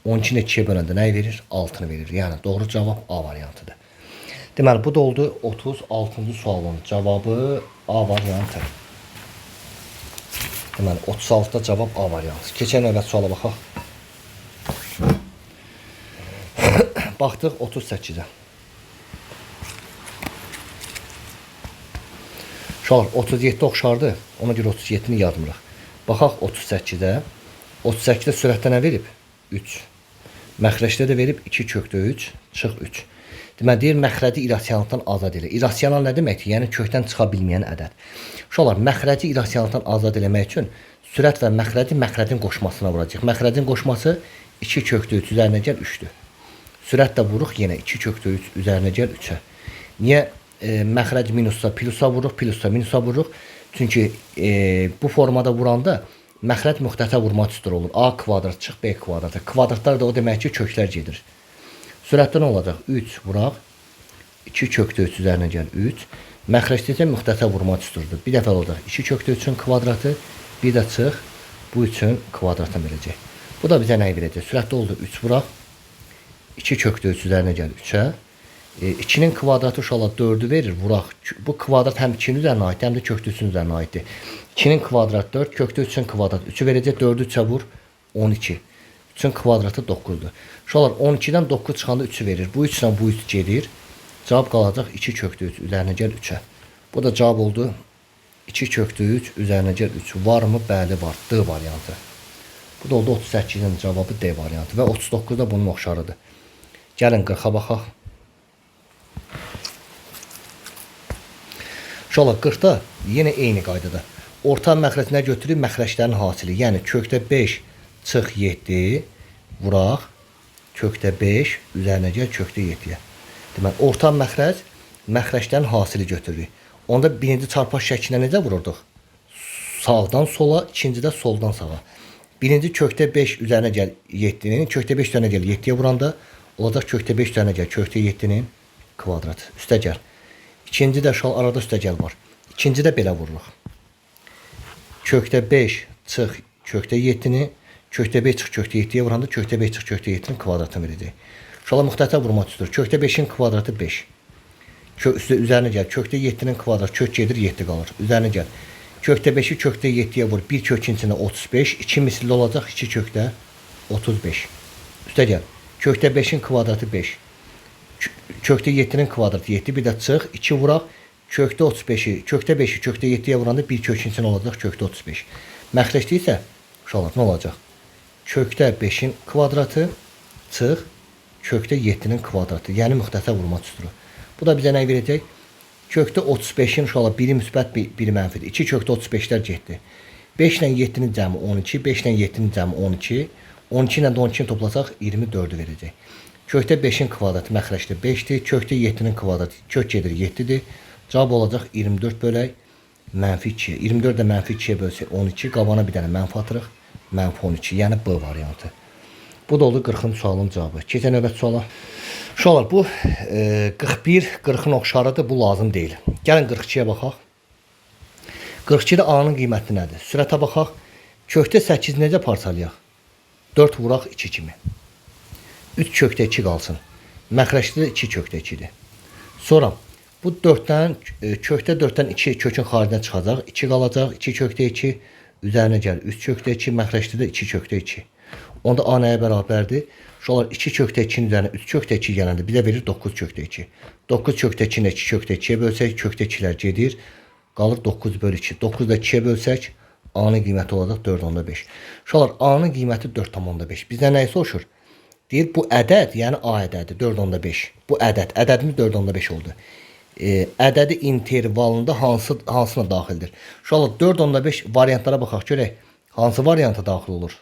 12-ni 2-yə böləndə nəyi verir? 6-nı verir. Yəni doğru cavab A variantıdır. Deməli, bu da oldu 36-cı sualın cavabı A variantı. Deməli, 36-da cavab A variantı. Keçən növbət suala baxaq. Baxdıq 38-ə. Uşaqlar, 37 oxşardı. Ona görə 37-ni yazmırıq. Baxaq 38-də. 38-də sürətdə nə verib? 3. Məxrəcdə də verib 2 kökdə 3, çıx 3. Deməli, deyir, məxrəci irrasionallıqdan azad elə. İrrasional nə deməkdir? Yəni, kökdən çıxa bilməyən ədəd. Uşaqlar, məxrəci irrasionallıqdan azad eləmək üçün sürət və məxrəcin qoşmasına vuracaq. Məxrəcin qoşması 2 kökdə 3 üzərinə gəl 3-dür. Sürət də vuruq yenə 2 kökdə 3 üzərinə gəl 3-ə. Niyə məxrəc minusda plusa vuruq, plusda minusa vuruq? Çünki bu formada vuranda məxrəc müxtəsər vurma üstür olur. A kvadrat çıx B kvadratı. Kvadratlar da o demək ki, köklər gedir. Sürətdə nə olacaq? 3 vuraq. 2 kökdə 3 üzərinə gəl 3. Məxrəcdə isə müxtəsər vurma üstürdür. Bir dəfə olacaq. 2 kökdə 3-ün kvadratı. Bir də çıx. Bu 3-ün kvadratını verəcək. Bu da bizə nəyi verəcək? Sürətdə oldu 3 vuraq. 2 kökdə 3 üzərinə gəl 3-ə. 2-nin kvadratı uşaqlar 4-ü verir. Vuraq. Bu kvadrat həm 2-nin üzərinə aiddir, həm də kökdə 3-ün üzərinə aiddir. 2-nin kvadratı 4, kökdə 3-ün kvadratı 3-ü verəcək. 4-ü 3-ə vur 12. 3-ün kvadratı 9-dur. Uşaqlar 12-dən 9 çıxanda 3-ü verir. Bu 3-lə bu 3 gedir. Cavab qalacaq 2 kökdə 3 üzərinə gəl 3-ə. Bu da cavab oldu 2 kökdə 3 üzərinə gəl 3. Varmı? Bəli var. D variantı. Bu da oldu 38-in cavabı D variantı və 39-da bunun oxşarıdır. Gəlin 40-a baxaq. Uşaqlar 40-da yenə eyni qaydada. Orta məxrəc nə götürür? Məxrəclərin hasili. Yəni kökdə 5 çıx 7 vuraq. Kökdə 5 üzərinə gəl kökdə 7-yə. Deməli, orta məxrəc məxrəclərin hasili götürürük. Onda birinci çarpaz şəklinə necə vururduq? Sağdan sola, ikincidə soldan sağa. Birinci kökdə 5 üzərinə gəl 7-nin, kökdə 5 üzərinə gəl 7-yə vuranda olacaq kökdə 5 üzərinə gəl kökdə 7-nin kvadratı. Üstə gəl. İkinci də şal arada üstə gəl var. İkinci də belə vururuq. Kökdə 5 çıx kökdə 7-ni, Kökdə 5 çıx kökdə 7-yə vuranda kökdə 5 çıx kökdə 7-nin kvadratını verəcək. Uşaqlar müxtəlifə vurma tutur. Kökdə 5-in kvadratı 5. Üzərinə gəl. Kökdə 7-nin kvadratı kök gedir 7 qalır. Üzərinə gəl. Kökdə 5-i kökdə 7-yə vur. 1 kökün içində 35. 2 misilli olacaq. 2 kökdə 35. Üstə gəl. Kökdə 5-in kvadratı 5. Kökdə 7-nin kvadratı 7. Bir də çıx. 2 vuraq. Kökdə 35-i, kökdə 5-i kökdə 7-yə vuranda 1 kökün içində olacaq. Kökdə 35. Məxləşdirsə, uşaqlar nə olacaq? Kökdə 5-in kvadratı çıx. Kökdə 7-nin kvadratı. Yəni müxtəlifə vurma tüstürü. Bu da bizə nə verəcək? Kökdə 35-in uşaqlar biri müsbət, biri mənfidir. 2 kökdə 35-lər getdi. 5 ilə 7-nin cəmi 12, 5 ilə 7-nin cəmi 12, 12 ilə də 12-ni toplasaq 24-ü verəcək. Kökdə 5-in kvadratı məxrəcdə 5-dir, kökdə 7-nin kvadratı kök gedir 7-dir. Cavab olacaq 24 bölək mənfi 2-yə. 24 də mənfi 2-yə bölsək 12, qabana bir dənə mənfi atırıq, mənfi 12, yəni B variantı. Bu da oldu 40-cı sualın cavabı. Keçən növbəti suala. Uşaqlar, bu 41, 40-ın oxşarıdır, bu lazım deyil. Gəlin 42-yə baxaq. 42-də A-nın qiyməti nədir? Sürətə baxaq. Kökdə 8 necə parçalayaq? 4 vuraq 2 kimi. 3 kökdə 2 qalsın. Məxrəcdə də 2 kökdə 2-dir. Sonra bu 4-dən, kökdə 4-dən 2 kökün xaricinə çıxacaq. 2 qalacaq, 2 kökdə 2. Üzərinə gəl, 3 kökdə 2. Məxrəcdə də 2 kökdə 2. Onda A nəyə bərabərdir? Uşaqlar 2 kökdə 2-nin üzərinə 3 kökdə 2 gələndə bizə verir 9 kökdə 2. 9 kökdə 2-ni 2 kökdə 2-yə bölsək, kökdə 2-lər gedir. Qalır 9 bölü 2. 9 da 2-yə bölsək, A-nın qiyməti olacaq 4,5. Uşaqlar A-nın qiyməti 4,5. Bizdən nəyi soruşur? Deyir bu ədəd, yəni A ədədi 4,5. Bu ədəd, ədədimiz 4,5 oldu. Ədədi intervalında hansına daxildir? Uşaqlar 4,5 variantlara baxaq görək. Hansı varianta daxil olur?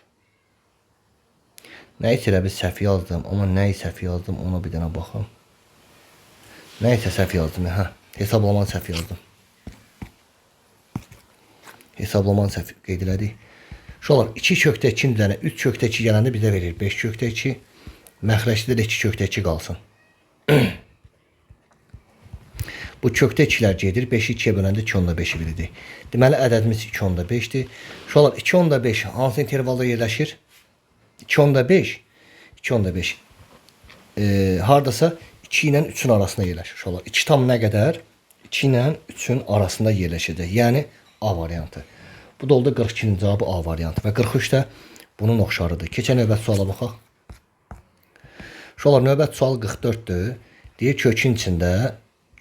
Nəyisə elə bir səhv yazdım, amma nəyi səhv yazdım ona bir dənə baxım. Nəyisə səhv yazdım, hə. Hesablamanı səhv yazdım. Hesablamanı səhv qeyd elədik. Uşaqlar 2 kökdə 2-nin üzərinə 3 kökdə 2 gələndə bizə verir 5 kökdə 2. Məxrəcdə də 2 kökdə 2 qalsın. Bu kökdə 2-lər gedir. 5-i 2-yə böləndə 2,5-i veririk. Deməli ədədimiz 2,5-dir. Uşaqlar 2,5 hansı intervalda yerləşir? 2,5 2,5 hardasa 2 ilə 3-ün arasında yerləşir. Uşaqlar 2 tam nə qədər? 2 ilə 3-ün arasında yerləşəcək. Yəni A variantı. Bu da oldu 42-nin cavabı A variantı və 43 də bunun oxşarıdır. Keçən növbət suala baxaq. Uşaqlar növbət sual 44-dür. Deyir kökün içində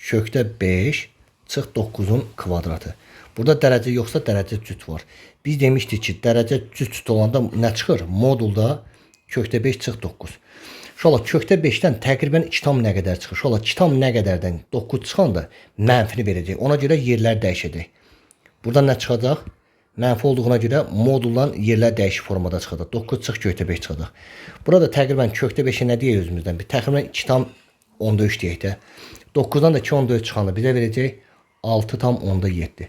kökdə 5 çıx 9-un kvadratı. Burada dərəcə yoxsa dərəcə cüt var. Biz demişdik ki, dərəcə cüt olanda nə çıxır? Modulda kökdə 5 çıx 9. Uşaqlar kökdə 5-dən təqribən 2 tam nə qədər çıxır? Uşaqlar 2 tam nə qədərdən 9 çıxanda mənfini verəcək. Ona görə yerlər dəyişəcək. Buradan nə çıxacaq? Mənfi olduğuna görə moduldan yerlər dəyişik formada çıxacaq. 9 çıx kökdə 5 çıxacaq. Burada təqribən kökdə 5-ə nə deyək özümüzdən? Bir təxminən 2 tam 10,3 deyək də. 9-dan da 2,14 çıxanda bizə verəcək 6 tam 10,7.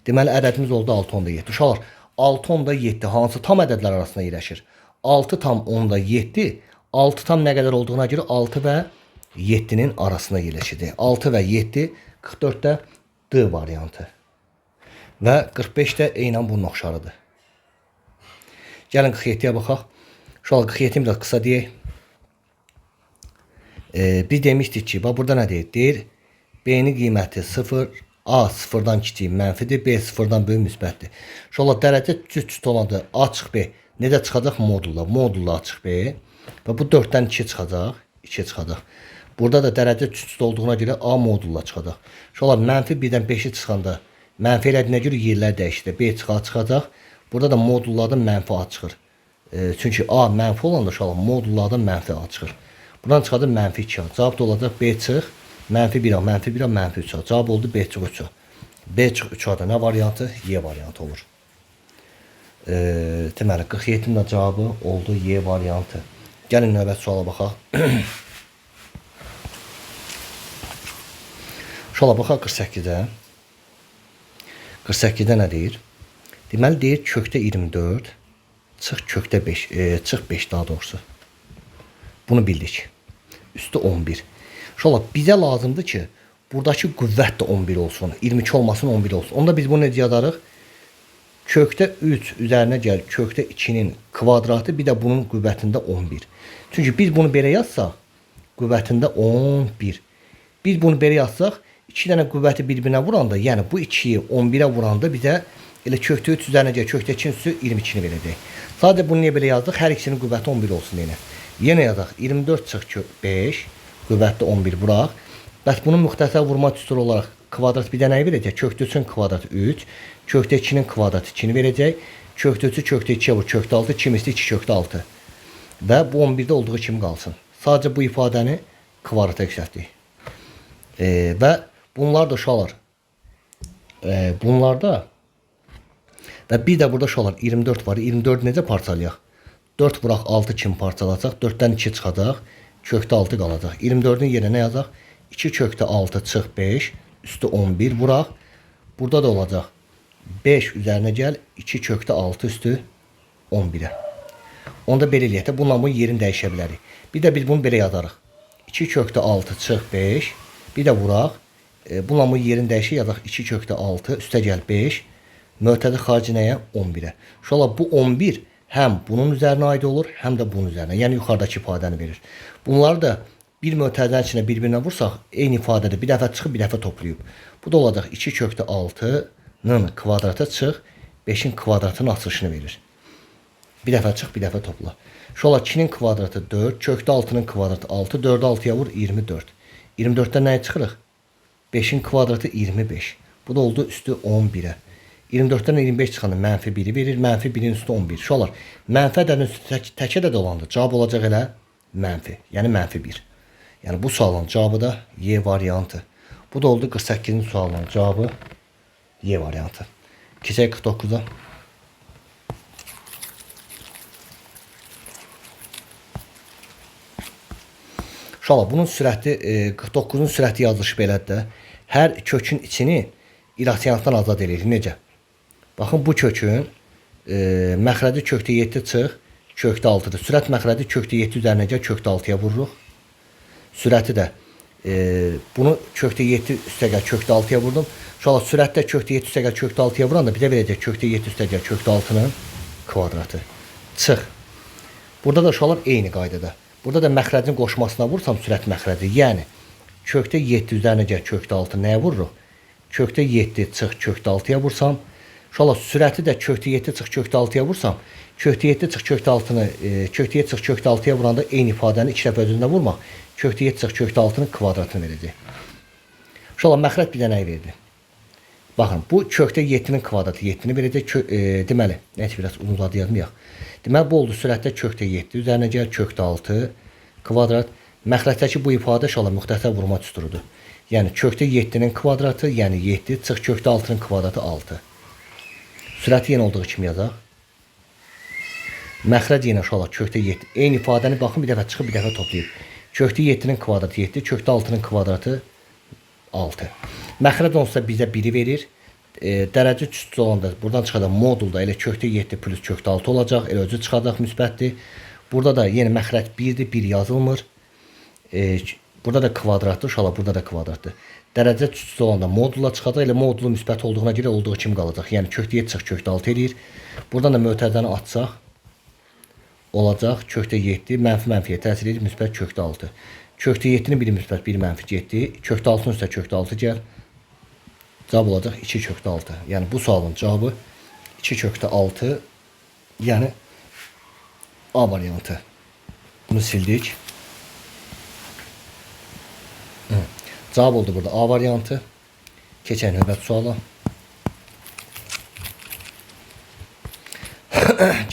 Deməli ədədimiz oldu 6,7. Uşaqlar 6,7 hansı tam ədədlər arasında yerləşir? 6 tam 10,7. 6 tam nə qədər olduğuna görə 6 və 7-nin arasında yerləşəcək. 6 və 7 44 də D variantı. Və 45 də eynən bunun oxşarıdır. Gəlin 47-yə baxaq. Uşaqlar 47-ni biraz qısa deyək. Biz demişdik ki, bax burada nə deyir? Deyir B-nin qiyməti 0, A 0-dan kiçik mənfidir, B 0-dan böyük müsbətdir. Uşaqlar dərəcə cüt olanda A çıx B necə çıxacaq? Modulla. Modulla A çıx B. Və bu 4-dən 2 çıxacaq. 2 çıxacaq. Burada da dərəcə cüt olduğuna görə A modulla çıxacaq. Uşaqlar mənfi 1-dən 5-i çıxanda mənfi elədiyinə görə yerlər dəyişir. B çıxacaq. Burada da modullardan mənfi A çıxır. Çünki A mənfi olanda uşaqlar modullardan mənfi A çıxır. Buradan çıxadır mənfi 2 A. Cavab da olacaq B çıx. Mənfi 1 A, mənfi 1 A, mənfi 3 A. Cavab oldu B çıx 3 A. B çıx 3 A da nə variantı? Y variantı olur. Deməli 47-nin də cavabı oldu Y variantı. Gəlin növbət suala baxaq. Şola baxaq 48-ə. 48-də nə deyir? Deməli deyir kökdə 24 çıx kökdə 5, çıx 5 daha doğrusu. Bunu bildik. Üstü 11. Şola bizə lazımdır ki, buradakı qüvvət də 11 olsun. 22 olmasın 11 olsun. Onda biz bunu necə yazarıq? Kökdə 3 üzərinə gəl kökdə 2-nin kvadratı, bir də bunun qüvvətində 11. Çünki biz bunu belə yazsaq, qüvvətində 11. Biz bunu belə yazsaq, 2 dənə qüvvəti bir-birinə vuranda, yəni bu 2-yi 11-ə vuranda bizə elə kökdə 3 üzərinə gəl kökdə 2-nin üstü 22-ni verəcək. Sadəcə bunu niyə belə yazdıq? Hər ikisinin qüvvəti 11 olsun yenə. Yenə yazaq 24 çıx 5, qüvvətli 11 vuraq. Bəs bunun müxtəsər vurma üsulu olaraq kvadrat bir dənəyi verəcək. Kökdə 3-ün kvadratı 3, kökdə 2-nin kvadratı 2-ni verəcək. Kökdə 3-ü kökdə 2-yə vur, kökdə 6, kimisi 2 kökdə 6. Və bu 11-də olduğu kimi qalsın. Sadəcə bu ifadəni kvadrata yüksəltdik. Və bunlar da uşaqlar. Bunlarda və bir də burada uşaqlar 24 var. 24 necə parçalayaq? 4 vuraq 6 kimi parçalayacaq. 4-dən 2 çıxacaq. Kökdə 6 qalacaq. 24-ün yerinə nə yazaq? 2 kökdə 6 çıx 5. Üstü 11 vuraq. Burada da olacaq. 5 üzərinə gəl. 2 kökdə 6 üstü 11-ə. Onda belə eləyək də bununla bu yerini dəyişə bilərik. Bir də biz bunu belə yazarıq. 2 kökdə 6 çıx 5. Bir də vuraq. Bununla bu yerini dəyişə yazaq. 2 kökdə 6 üstə gəl 5. Mötədə xarici nəyə? 11-ə. Şola bu 11 həm bunun üzərinə aid olur, həm də bunun üzərinə. Yəni yuxarıdakı ifadəni verir. Bunları da bir mötədən içinə bir-birinə vursaq, eyni ifadədə bir dəfə çıxıb, bir dəfə toplayıb. Bu da olacaq 2 kökdə 6-nın kvadratı çıx, 5-in kvadratının açılışını verir. Bir dəfə çıx, bir dəfə topla. Şola 2-nin kvadratı 4, kökdə 6-nın kvadratı 6, 4-ü 6-ya vur 24. 24-dən nəyə çıxırıq? 5-in kvadratı 25. Bu da oldu üstü 11-ə. 24-dən 25 çıxanda mənfi 1-i verir. Mənfi 1-in üstü 11. Şolar, mənfi ədədin üstü təkə də dolandı. Cavab olacaq elə mənfi. Yəni mənfi 1. Yəni bu sualın cavabı da Y variantı. Bu da oldu 48-ci sualın cavabı Y variantı. Keçək 49-a. Şolar, bunun sürəti 49-un sürəti yazılışı belədir də. Hər kökün içini irrasionaldan azad edilir. Necə? Baxın, bu kökün məxrəci kökdə 7 çıx, kökdə 6-dır. Sürət məxrəci kökdə 7 üzərinə gəl, kökdə 6-ya vururuq. Sürəti də bunu kökdə 7 üstə gəl, kökdə 6-ya vurdum. Şolar, sürətdə kökdə 7 üstə gəl, kökdə 6-ya vuranda bizə verəcək kökdə 7 üstə gəl, kökdə 6-nın kvadratı. Çıx. Burada da şolar eyni qaydada. Burada da məxrəcin qoşmasına vursam sürət məxrəci. Yəni kökdə 7 üzərinə gəl, kökdə 6 nəyə vururuq? Kökdə 7 çıx, kökdə 6-ya vursam. Şolar, sürəti də kökdə 7 çıx, kökdə 6-ya vursam. Kökdə 7 çıx, kökdə 6-nı, kökdə 7 çıx, kökdə 6-ya vuranda eyni ifadəni 2 dəfə özündə vurmaq. Kökdə 7 çıx, kökdə 6-nın kvadratını verəcək. Şolar, məxrəc bir dənəyi verdi. Baxın, bu kökdə 7-nin kvadratı 7-ni verəcək. Deməli, nəysə biraz uzun uzadı yazmayaq. Deməli, bu oldu sürətdə kökdə 7 üzərinə gəl, kökdə 6 kvadrat. Məxrəcdəki bu ifadə şolar müxtəsər vurma düsturudur. Yəni kökdə 7-nin kvadratı, yəni 7 çıx, kökdə 6-nın kvadratı 6. Sürəti yenə olduğu kimi yazaq. Məxrəc yenə uşaqlar kökdə 7. Eyni ifadəni baxın, bir dəfə çıxıb, bir dəfə toplayıb. Kökdə 7-nin kvadratı 7, kökdə 6-nın kvadratı 6. Məxrəc olsa bizə 1-i verir. Dərəcə üstü olanda buradan çıxacaq modulda elə kökdə 7 plus kökdə 6 olacaq. Elə özü çıxacaq müsbətdir. Burada da yenə məxrəc 1-dir, 1 yazılmır. Burada da kvadratdır, uşaqlar burada da kvadratdır. Dərəcə üstü olanda modula çıxacaq. Elə modulu müsbət olduğuna görə olduğu kimi qalacaq. Yəni kökdə 7 çıx, kökdə 6 eləyir. Buradan da mötərizəni açsaq olacaq kökdə 7 mənfiyə təsir edir, müsbət kökdə 6. Kökdə 7-nin biri müsbət, biri mənfi 7. Kökdə 6-nın üstə kökdə 6 gəl. Cavab olacaq 2 kökdə 6. Yəni bu sualın cavabı 2 kökdə 6. Yəni A variantı. Bunu sildik. Cavab oldu burada A variantı. Keçən növbət suala.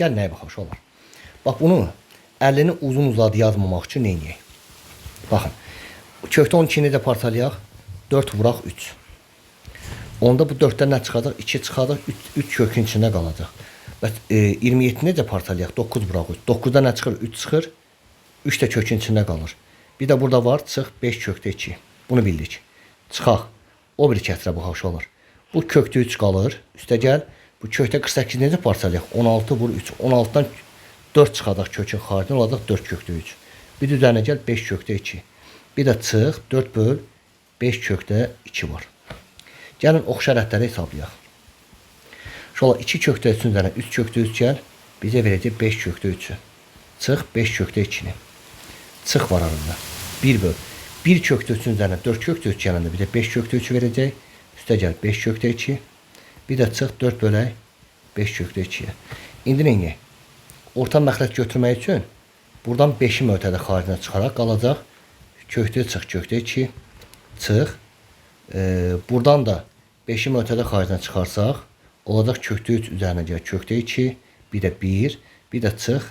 Gəl nəyə baxaq olar. Bax, bunu 50-ni uzun uzadı yazmamaq üçün neyniyək? Baxın, kökdə 12-ni necə parçalayaq? 4 vuraq 3. Onda bu 4-dən nə çıxacaq? 2 çıxacaq, 3 kökün içində qalacaq. Və 27-ni necə parçalayaq? 9 vuraq 3. 9-da nə çıxır? 3 çıxır. 3 də kökün içində qalır. Bir də burada var, çıx 5 kökdə 2. Bunu bildik. Çıxaq. O bir kətrə baxaq olar. Bu kökdə 3 qalır. Üstə gəl. Bu kökdə 48 necə parçalayaq? 16 vur 3. 16-dan 4 çıxacaq kökün xaricində, olacaq 4 kökdə 3. Bir üzərinə gəl 5 kökdə 2. Bir də çıx 4 böl 5 kökdə 2 var. Gəlin oxşar ədədləri hesablayaq. Şöyle 2 kökte 3'ün üzerine 3 kökte 3 gel. Bize verecek 5 kökte 3'ü. Çık 5 kökte 2'ni. Çık var arada. 1 böl. 1 kökte 3'ün üzerine 4 kökte 3 yanında bize 5 kökte 3 verecek. Üste gel 5 kökte 2. Bir de çık 4 bölək 5 kökte 2'ye. İndi neyini? Orta məxrəc götürmək üçün buradan 5'i mötədə xaricinə çıxaraq qalacaq. Kökte çıx kökte 2. Çıx. Buradan da 5'i mötədə xaricinə çıxarsaq olacaq kökte 3 üzərinə gəl kökte 2. Bir de 1. Bir de çıx.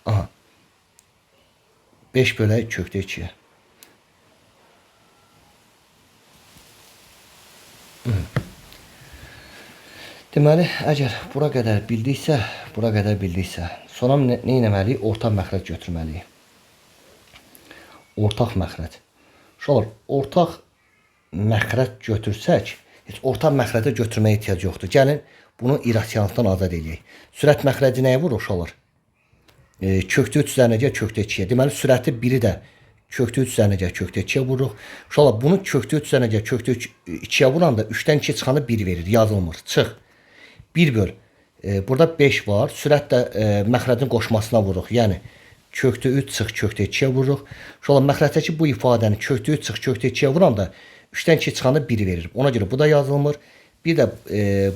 Aha. 5 bölək kökte 2'ye. Deməli, əgər bura qədər bildiksə, sonra nə etməliyik? Ortaq məxrəc götürməliyik. Ortaq məxrəc. Şolar, ortaq məxrəc götürsək, heç ortaq məxrəcə götürməyə ehtiyac yoxdur. Gəlin, bunu irrasionaldan azad edək. Sürət məxrəci nəyə vurur uşaqlar? Kökte 3 üzərinə gəl kökte 2'ye. Deməli, sürəti 1'i də kökte 3 üzərinə gəl kökte 2'ye vururuq. Uşaqlar, bunu kökte 3 üzərinə gəl kökte 2'ye vuranda 3'dən 2 çıxanı 1 verir, yazılmır. Çıx. 1 böl. Burada 5 var. Sürət də məxrəcin qoşmasına vururuq. Yəni kökte 3 çıx kökte 2'ye vururuq. Şola məxrəcdəki bu ifadəni kökte 3 çıx kökte 2'ye vuranda 3'dən 2 çıxanı 1 verir. Ona görə bu da yazılmır. Bir də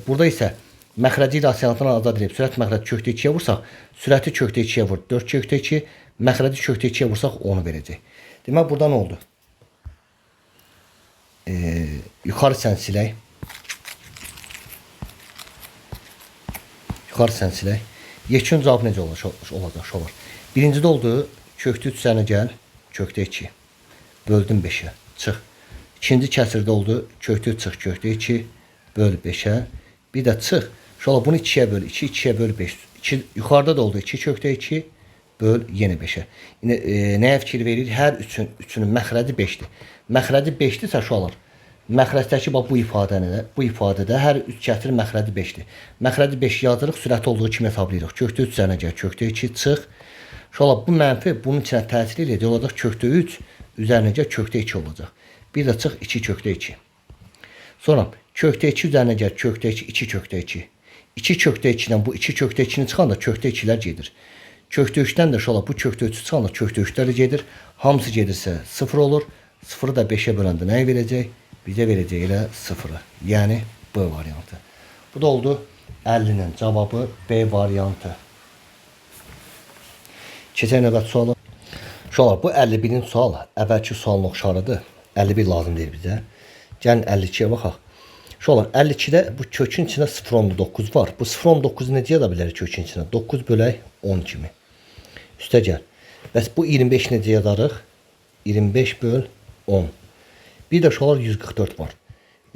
burada isə məxrəci irrasionaldan azad edib sürət məxrəci kökte 2'ye vursaq, sürəti kökte 2'ye vur 4 kökte 2, məxrəci kökte 2'ye vursaq 10'u verəcək. Demək burada nə oldu? Yuxarı sən silək. Yuxarı sən silək. Yekun cavab necə olacaq? Şolar. Birincidə oldu. Kökte 3 üzərinə gəl. Kökte 2. Böldüm 5'e. Çıx. İkinci kəsirdə oldu. Kökte 3 çıx. Kökte 2. Böl 5'e. Bir də çıx. Şolar bunu 2'ye böl. 2, 2'ye böl 5. 2, yuxarıda da oldu. 2 kökte 2. Böl yenə 5'e. Nəyə fikir verir? Hər üçünün məxrəci 5'dir. Məxrəci 5'dirsə şolar. Məxrəcdəki bu ifadədə hər 3 kəsr məxrəci 5'dir. Məxrəci 5 yazırıq, sürəti olduğu kimi hesablayırıq. Kökte 3 üzərinə gəl, kökte 2 çıx. Şola bu mənfi bunun içinə təsir edəcək olacaq. Kökte 3 üzərinə gəl, kökte 2 olacaq. Bir də çıx 2 kökte 2. Sonra kökte 2 üzərinə gəl, kökte 2, 2 kökte 2. 2 kökte 2'dən bu 2 kökte 2'ni çıxanda kökte 2'lər gedir. Kökte 3'dən də şola bu kökte 3'ü çıxanda kökte 3'lər gedir. Hamısı gedirsə 0 olur. 0'ı da 5'e böləndə nəyi verəcək? Bizə verəcək elə 0'ı. Yəni B variantı. Bu da oldu 50'nin cavabı B variantı. Keçək növbəti suala. Uşaqlar, bu 51-ci sual əvvəlki sualın oxşarıdır. 51 lazım deyil bizə. Gəlin 52'ye baxaq. Uşaqlar, 52'də bu kökün içində 0,9 var. Bu 0,9'u necə yaza bilərik kökün içində? 9 bölək 10 kimi. Üstə gəl. Bəs bu 25 necə yazarıq? 25 böl 10. Bir də uşaqlar 144 var.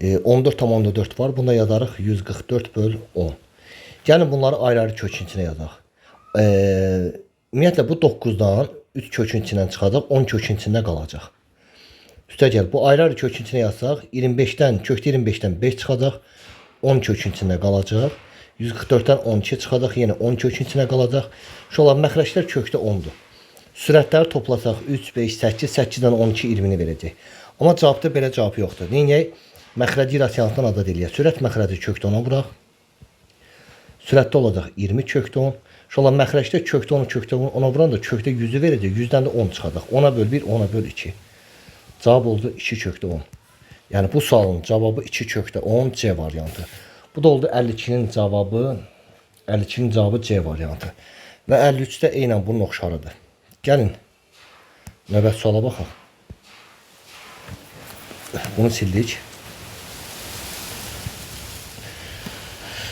14,4 var. Bunda yazarıq 144 böl 10. Gəlin bunları ayrı-ayrı kökün içinə yazaq. Ümumiyyətlə bu 9'dan 3 kökün içindən çıxacaq, 10 kökün içində qalacaq. Üstə gəl, bu ayrı-ayrı kökün içinə yazsaq, 25'dən, kökdə 25'dən 5 çıxacaq, 10 kökün içində qalacaq. 144'dən 12 çıxacaq, yenə 10 kökün içində qalacaq. Şu olan məxrəclər kökdə 10'dur. Sürətləri toplasaq 3, 5, 8, 8'dən 12, 20'ni verəcək. Amma cavabda belə cavab yoxdur. Neyək? Məxrəci irrasionaldan azad eləyək. Sürət məxrəci kökdə 10'a vuraq. Sürətdə olacaq 20 kökdə 10. Şu olan məxrəcdə kökdə 10'u kökdə 10'a vuran da kökdə 100'ü verəcək. 100'dən də 10 çıxacaq. 10'a böl 1, 10'a böl 2. Cavab oldu 2 kökdə 10. Yəni bu sualın cavabı 2 kökdə 10 C variantı. Bu da oldu 52'nin cavabı. 52'nin cavabı C variantı. Və 53'də eynən bunun oxşarıdır. Gəlin növbəti suala baxaq. Bunu sildik.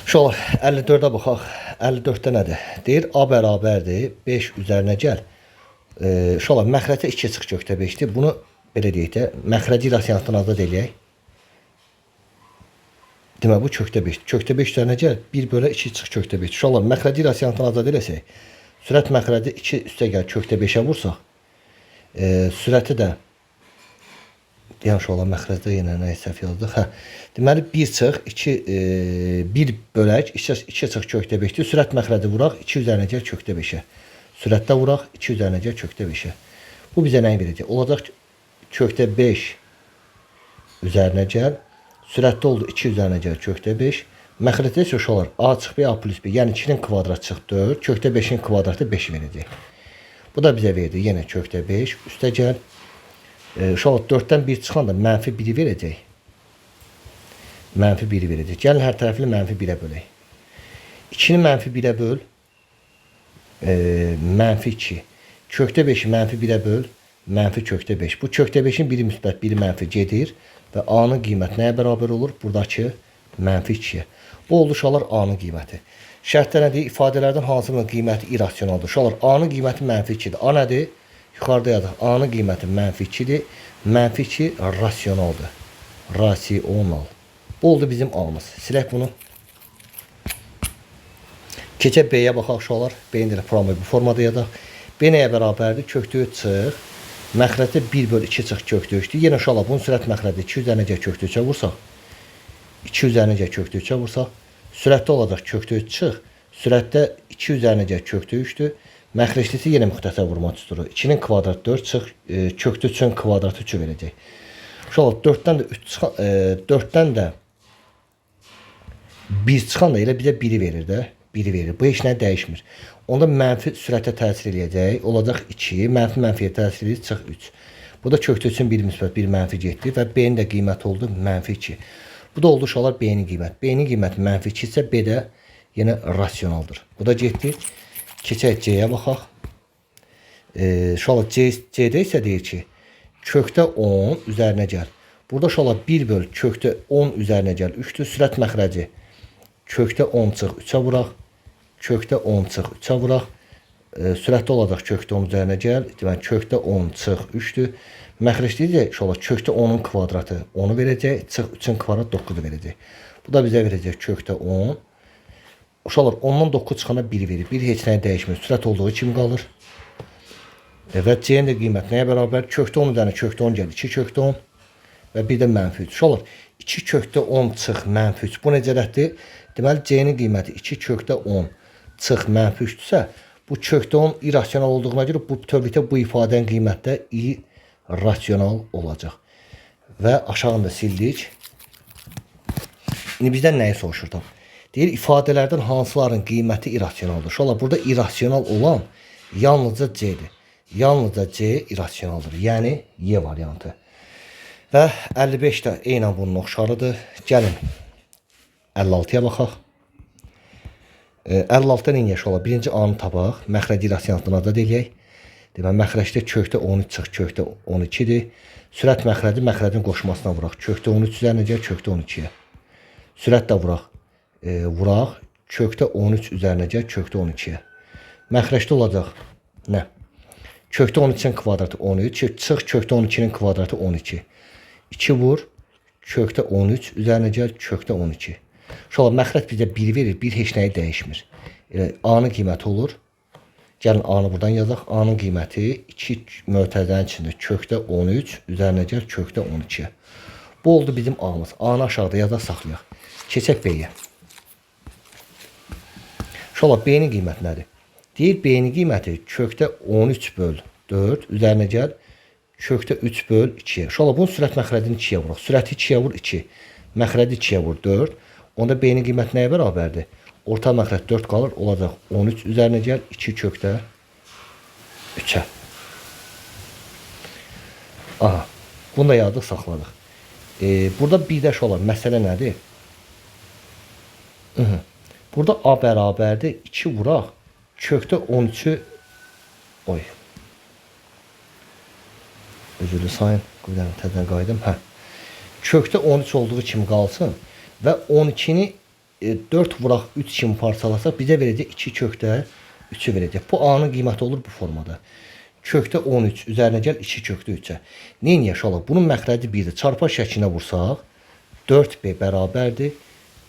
Şolar 54'ə baxaq. 54'də nədir? Deyir A bərabərdir 5 üzərinə gəl. Şolar məxrəcə 2 çıx kökdə 5'dir. Bunu belə deyək də məxrəci irrasionaldan azad eləyək. Demək bu kökdə 5. Kökdə 5 üzərinə gəl 1 bölə 2 çıx kökdə 5. Şolar məxrəci irrasionaldan azad eləsək, sürət məxrəci 2 üstə gəl kökdə 5'ə vursaq, sürəti də deyəm şolar məxrəcdə yenə nə səhv yazdıq. Hə. Deməli 1 çıx 2 1 bölək 2 çıx kökdə 5'dir. Sürət məxrəci vuraq 2 üzərinə gəl kökdə 5'ə. Sürətdə vuraq 2 üzərinə gəl kökdə 5'ə. Bu bizə nəyi verəcək? Olacaq kökdə 5 üzərinə gəl. Sürətli oldu 2 üzərinə gəl kökdə 5. Məxrəcdə isə uşaqlar a çıx b a plus b, yəni 2-nin kvadratı çıx 4, kökdə 5-in kvadratı 5 verəcək. Bu da bizə verdi yenə kökdə 5, üstə gəl. Uşaqlar 4-dən 1 çıxanda mənfi 1-i verəcək. Mənfi 1-i verəcək. Gəlin hər tərəfli mənfi 1-ə bölək. 2-ni mənfi 1-ə böl. Mənfi 2. Kökdə 5-i mənfi 1-ə böl. Mənfi kökdə 5. Bu kökdə 5-in biri müsbət, biri mənfi gedir. Və a-nın qiyməti nəyə bərabər olur? Buradakı mənfi 2-yə. Bu oldu uşaqlar a-nın qiyməti. Şərtləndiyi ifadələrdən hansının qiyməti irrasionaldır? Uşaqlar a-nın qiyməti mənfi 2-dir. A nədir? Yuxarıda yazaq. A-nın qiyməti mənfi 2-dir. Mənfi 2 rasionaldır. Rasional. Bu oldu bizim A-mız. Silək bunu. Keçək B-yə baxaq uşaqlar. B-nin də formayı bu formada yazaq. B nəyə bərabərdir? Kökdə 3 çıx. Məxrəcdə 1/2 çıx kökdə 3-dür. Yenə uşaqlar bunun sürət məxrəcdə 2 üzərinə kökdə 3-ə vursaq. 2 üzərinə kökdə 3-ə vursaq. Sürətdə olacaq kökdə 3 çıx. Sürətdə 2 üzərinə kökdə 3-dür. Məxrəclisi yenə müxtəsər vurma üstürü. 2-nin kvadratı 4 çıx. Kökdə 3-ün kvadratı 3 verəcək. Uşaqlar 4-dən də 3 çıxan, 4-dən də 1 çıxanda elə bizə 1-i verir də. 1-i verir. Bu heç nə dəyişmir. Onda mənfi sürətə təsir eləyəcək. Olacaq 2. Mənfi mənfiyə təsir eləyir. Çıx 3. Bu da kökdə 3-ün 1 müsbət 1 mənfi getdi və B-nin də qiyməti oldu mənfi 2. Bu da oldu uşaqlar B-nin qiyməti. B-nin qiyməti mənfi 2 isə B də yenə rasionaldır. Bu da getdi. Keçək C-yə baxaq. Uşaqlar C-də isə deyir ki, kökdə 10 üzərinə gəl. Burada uşaqlar 1 böl kökdə 10 üzərinə gəl 3-dür. Sürət məxrəci kökdə 10 çıx 3-ə vuraq. Kökdə 10 çıx 3-ə vuraq. Sürətli olacaq kökdə 10 üzərinə gəl. Deməli, kökdə 10 çıx 3-dür. Məxrəcdə də uşaqlar kökdə 10-un kvadratı 10-u verəcək. Çıx 3-ün kvadratı 9-u verəcək. Bu da bizə verəcək kökdə 10. Uşaqlar 10-dan 9 çıxana 1 verir. 1 heç nəyə dəyişmir. Sürət olduğu kimi qalır. Və C-nin də qiyməti nəyə bərabər? Kökdə 10 üzərinə kökdə 10 gəlir. 2 kökdə 10 və bir də mənfi 3. Uşaqlar 2 kökdə 10 çıx mənfi 3. Bu necə rəddir? Deməli C-nin qiyməti 2 kökdə 10 çıx mənfi 3-dürsə, bu kökdə 10 irrasional olduğuna görə bu bütövlükdə bu ifadənin qiyməti də irrasional olacaq. Və aşağını da sildik. İndi bizdən nəyi soruşurdum? Deyir, ifadələrdən hansıların qiyməti irrasionaldır? Uşaqlar, burada irrasional olan yalnızca C-dir. Yalnızca C irrasionaldır. Yəni, Y variantı. Və 55 də eynən bunun oxşarıdır. Gəlin, 56-ya baxaq. 56-dan eyni uşaqlar, birinci A-nı tapaq. Məxrəci irrasionalını azad eləyək. Deməli, məxrəcdə kökdə 13 çıx, kökdə 12-dir. Sürət məxrəcin qoşmasına vuraq. Kökdə 13 üzərinə gəl, kökdə 12-yə. Sürət də vuraq. Vuraq. Kökdə 13 üzərinə gəl, kökdə 12-yə. Məxrəcdə olacaq nə? Kökdə 13-ün kvadratı 13. Çıx kökdə 12-nin kvadratı 12. 2 vur. Kökdə 13 üzərinə gəl, kökdə 12. Uşaqlar, məxrəc bizə 1 verir. 1 heç nəyi dəyişmir. A-nın qiyməti olur. Gəlin A-nı buradan yazaq. A-nın qiyməti 2 mötərizənin içində kökdə 13 üzərinə gəl, kökdə 12-yə. Bu oldu bizim A-mız. A-nı aşağıda yazaq, saxlayaq. Keçək B-yə. Uşaqlar, B-nin qiyməti nədir? Deyir, B-nin qiyməti kökdə 13 böl 4 üzərinə gəl, kökdə 3 böl 2-yə. Uşaqlar, bunun sürət məxrəcini 2-yə vuraq. Sürəti 2-yə vur 2. Məxrəci 2-yə vur 4. Onda B-nin qiyməti nəyə bərabərdir? Orta məxrəc 4 qalır. Olacaq 13 üzərinə gəl, 2 kökdə 3-ə. Aha. Bunu da yazdıq, saxladıq. Burada bir də uşaqlar, məsələ nədir? Burada A bərabərdir. 2 vuraq. Kökdə 13-ü oy. Özürlü sayın. Qıvıdan təzən qaydım. Kökdə 13 olduğu kimi qalsın. Və 12-ni 4 vuraq 3 kimi parçalasaq bizə verəcək 2 kökdə 3-ü verəcək. Bu A-nın qiyməti olur bu formada. Kökdə 13 üzərinə gəl 2 kökdə 3-ə. Neyin yaşalıq? Bunun məxrəci 1-dir. Çarpı şəklinə vursaq 4B bərabərdir.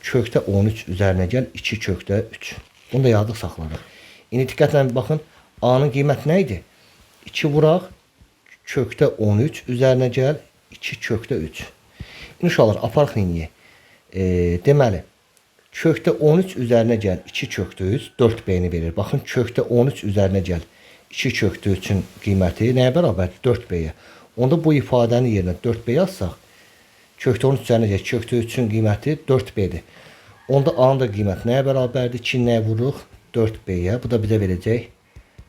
Kökdə 13 üzərinə gəl 2 kökdə 3. Bunu da yazdıq, saxladıq. İndi diqqətlə baxın. A-nın qiyməti nə idi? 2 vuraq kökdə 13 üzərinə gəl 2 kökdə 3. İndi uşaqlar, aparıq neyini? Deməli, kökdə 13 üzərinə gəl 2 kökdə 3 4B-ni verir. Baxın, kökdə 13 üzərinə gəl 2 kökdə 3-ün qiyməti nəyə bərabər? 4B-yə. Onda bu ifadənin yerinə 4B yazsaq, Kökdə 13 üzərinə gəlir. Kökdə 3-ün qiyməti 4B-dir. Onda A-nın da qiyməti nəyə bərabərdir? 2 nəyə vururuq? 4B-yə. Bu da bizə verəcək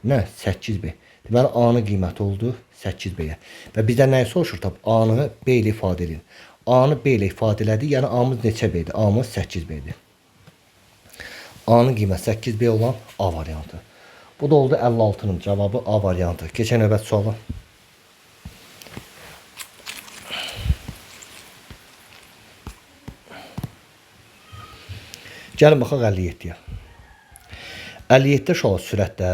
nə? 8B. Deməli A-nın qiyməti oldu 8B-yə. Və bizdən nəyi soruşur? A-nı B ilə ifadə edin. A-nı B ilə ifadə elədik. Yəni A-mız neçə B-dir? A-mız 8B-dir. A-nın qiyməti 8B olan A variantı. Bu da oldu 56-nın cavabı A variantı. Keçən növbət suala. Gəlin baxaq 57-yə. 57-də şola sürətdə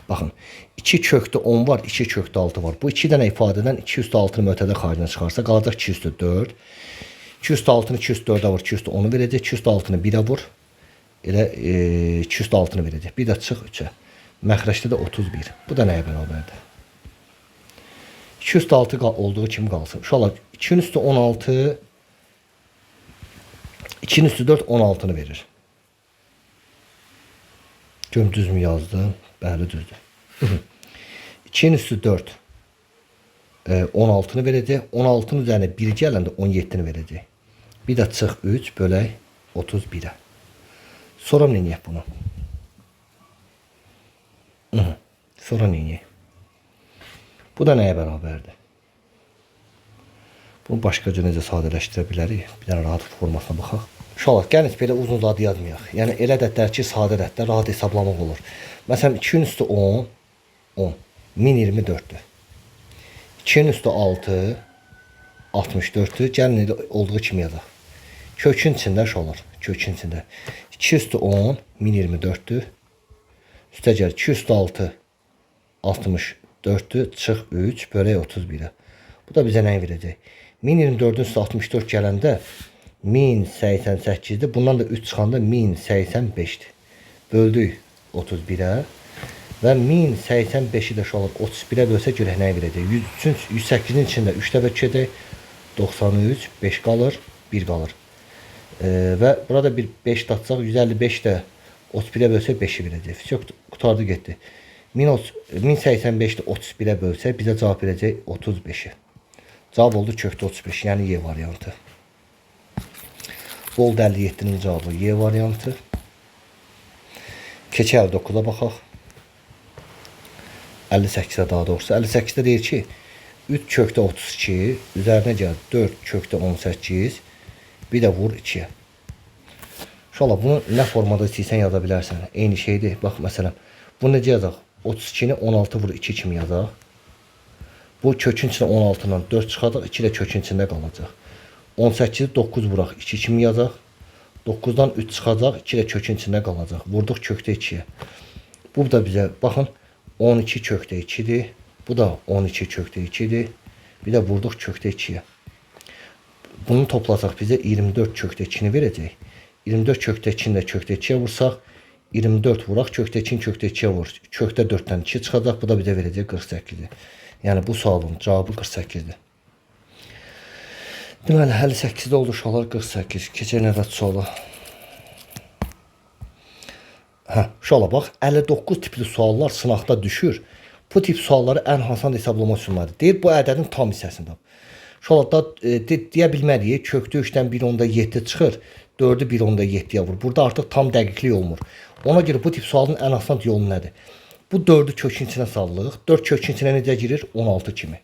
baxın 2 kökdə 10 var, 2 kökdə 6 var. Bu 2 dənə ifadədən 2 üstü 6-nı mötədə xaricinə çıxarsa qalacaq 2 üstü 4. 2 üstü 6-nı 2 üstü 4-ə vur, 2 üstü 10-u verəcək. 2 üstü 6-nı 1-ə vur. Elə 2 üstü 6-nı verəcək. Bir də çıx 3-ə. Məxrəcdə də 31. Bu da nəyə bərabərdir? 2 üstü 6 olduğu kimi qalsın. Uşaqlar 2-nin üstü 16, 2-nin üstü 4 16-nı verir. Görüm düz mü yazdım? Bəli düzdür. 2-nin üstü 4 16-nı verəcək. 16-nın üzərinə 1 gələndə 17-ni verəcək. Bir də çıx 3 bölək 31-ə. Sonra neyək bunu? Sonra neyək? Bu da nəyə bərabərdir? Bunu başqaca necə sadələşdirə bilərik? Bir dənə rahat formasına baxaq. Uşaqlar, gəlin belə uzun zad yazmayaq. Yəni elə ədədlər ki, sadə ədədlər rahat hesablamaq olur. Məsələn 2-nin üstü 10, 10, 1024-dür. 2-nin üstü 6, 64-dür. Gəlin elə olduğu kimi yazaq. Kökün içində uşaqlar, kökün içində. 2 üstü 10, 1024-dür. Üstə gəl 2 üstü 6, 64-dür. Çıx 3, bölək 31-ə. Bu da bizə nəyi verəcək? 1024-ün üstü 64 gələndə 1088-dir. Bundan da 3 çıxanda 1085-dir. Böldük 31-ə. Və 1085-i də uşaqlar 31-ə bölsə görək nəyi verəcək? 108-in içində 3 dəfə düşəcək. 93, 5 qalır, 1 qalır. Və burada bir 5 tatsaq 155 də 31-ə bölsə 5-i verəcək. Çox qutardı getdi. 1085-də 31-ə bölsə bizə cavab verəcək 35-i. Cavab oldu kökdə 35, yəni Y variantı. Bu oldu 57-nin cavabı Y variantı. Keçək 59-a baxaq. 58-ə daha doğrusu. 58-də deyir ki, 3 kökdə 32, üzərinə gəl 4 kökdə 18, bir də vur 2-yə. Uşaqlar, bunu nə formada istəyirsən yaza bilərsən. Eyni şeydir. Bax, məsələn, bunu necə yazaq? 32-ni 16 vur 2 kimi yazaq. Bu kökün içində 16-dan 4 çıxadaq, 2 də kökün içində qalacaq. 18-i 9 vuraq 2 kimi yazaq. 9-dan 3 çıxacaq, 2 də kökün içində qalacaq. Vurduq kökdə 2-yə. Bu da bizə, baxın, 12 kökdə 2-dir. Bu da 12 kökdə 2-dir. Bir də vurduq kökdə 2-yə. Bunu toplasaq bizə 24 kökdə 2-ni verəcək. 24 kökdə 2-ni də kökdə 2-yə vursaq, 24 vuraq, kökdə 2-ni kökdə 2-yə vur. Kökdə 4-dən 2 çıxacaq, bu da bizə verəcək 48-dir. Yəni bu sualın cavabı 48-dir. Deməli, 58-də oldu uşaqlar 48. Keçək növbəti suala. Uşaqlar, bax, 59 tipli suallar sınaqda düşür. Bu tip sualları ən asan hesablama üsullarıdır. Deyir, bu ədədin tam hissəsində. Uşaqlar, da deyə bilməliyik, kökdə 3-dən 1.7 çıxır, 4-ü 1.7-yə vur. Burada artıq tam dəqiqlik olmur. Ona görə bu tip sualın ən asan yolu nədir? Bu 4-ü kökün içinə sallıq. 4 kökün içinə necə girir? 16 kimi.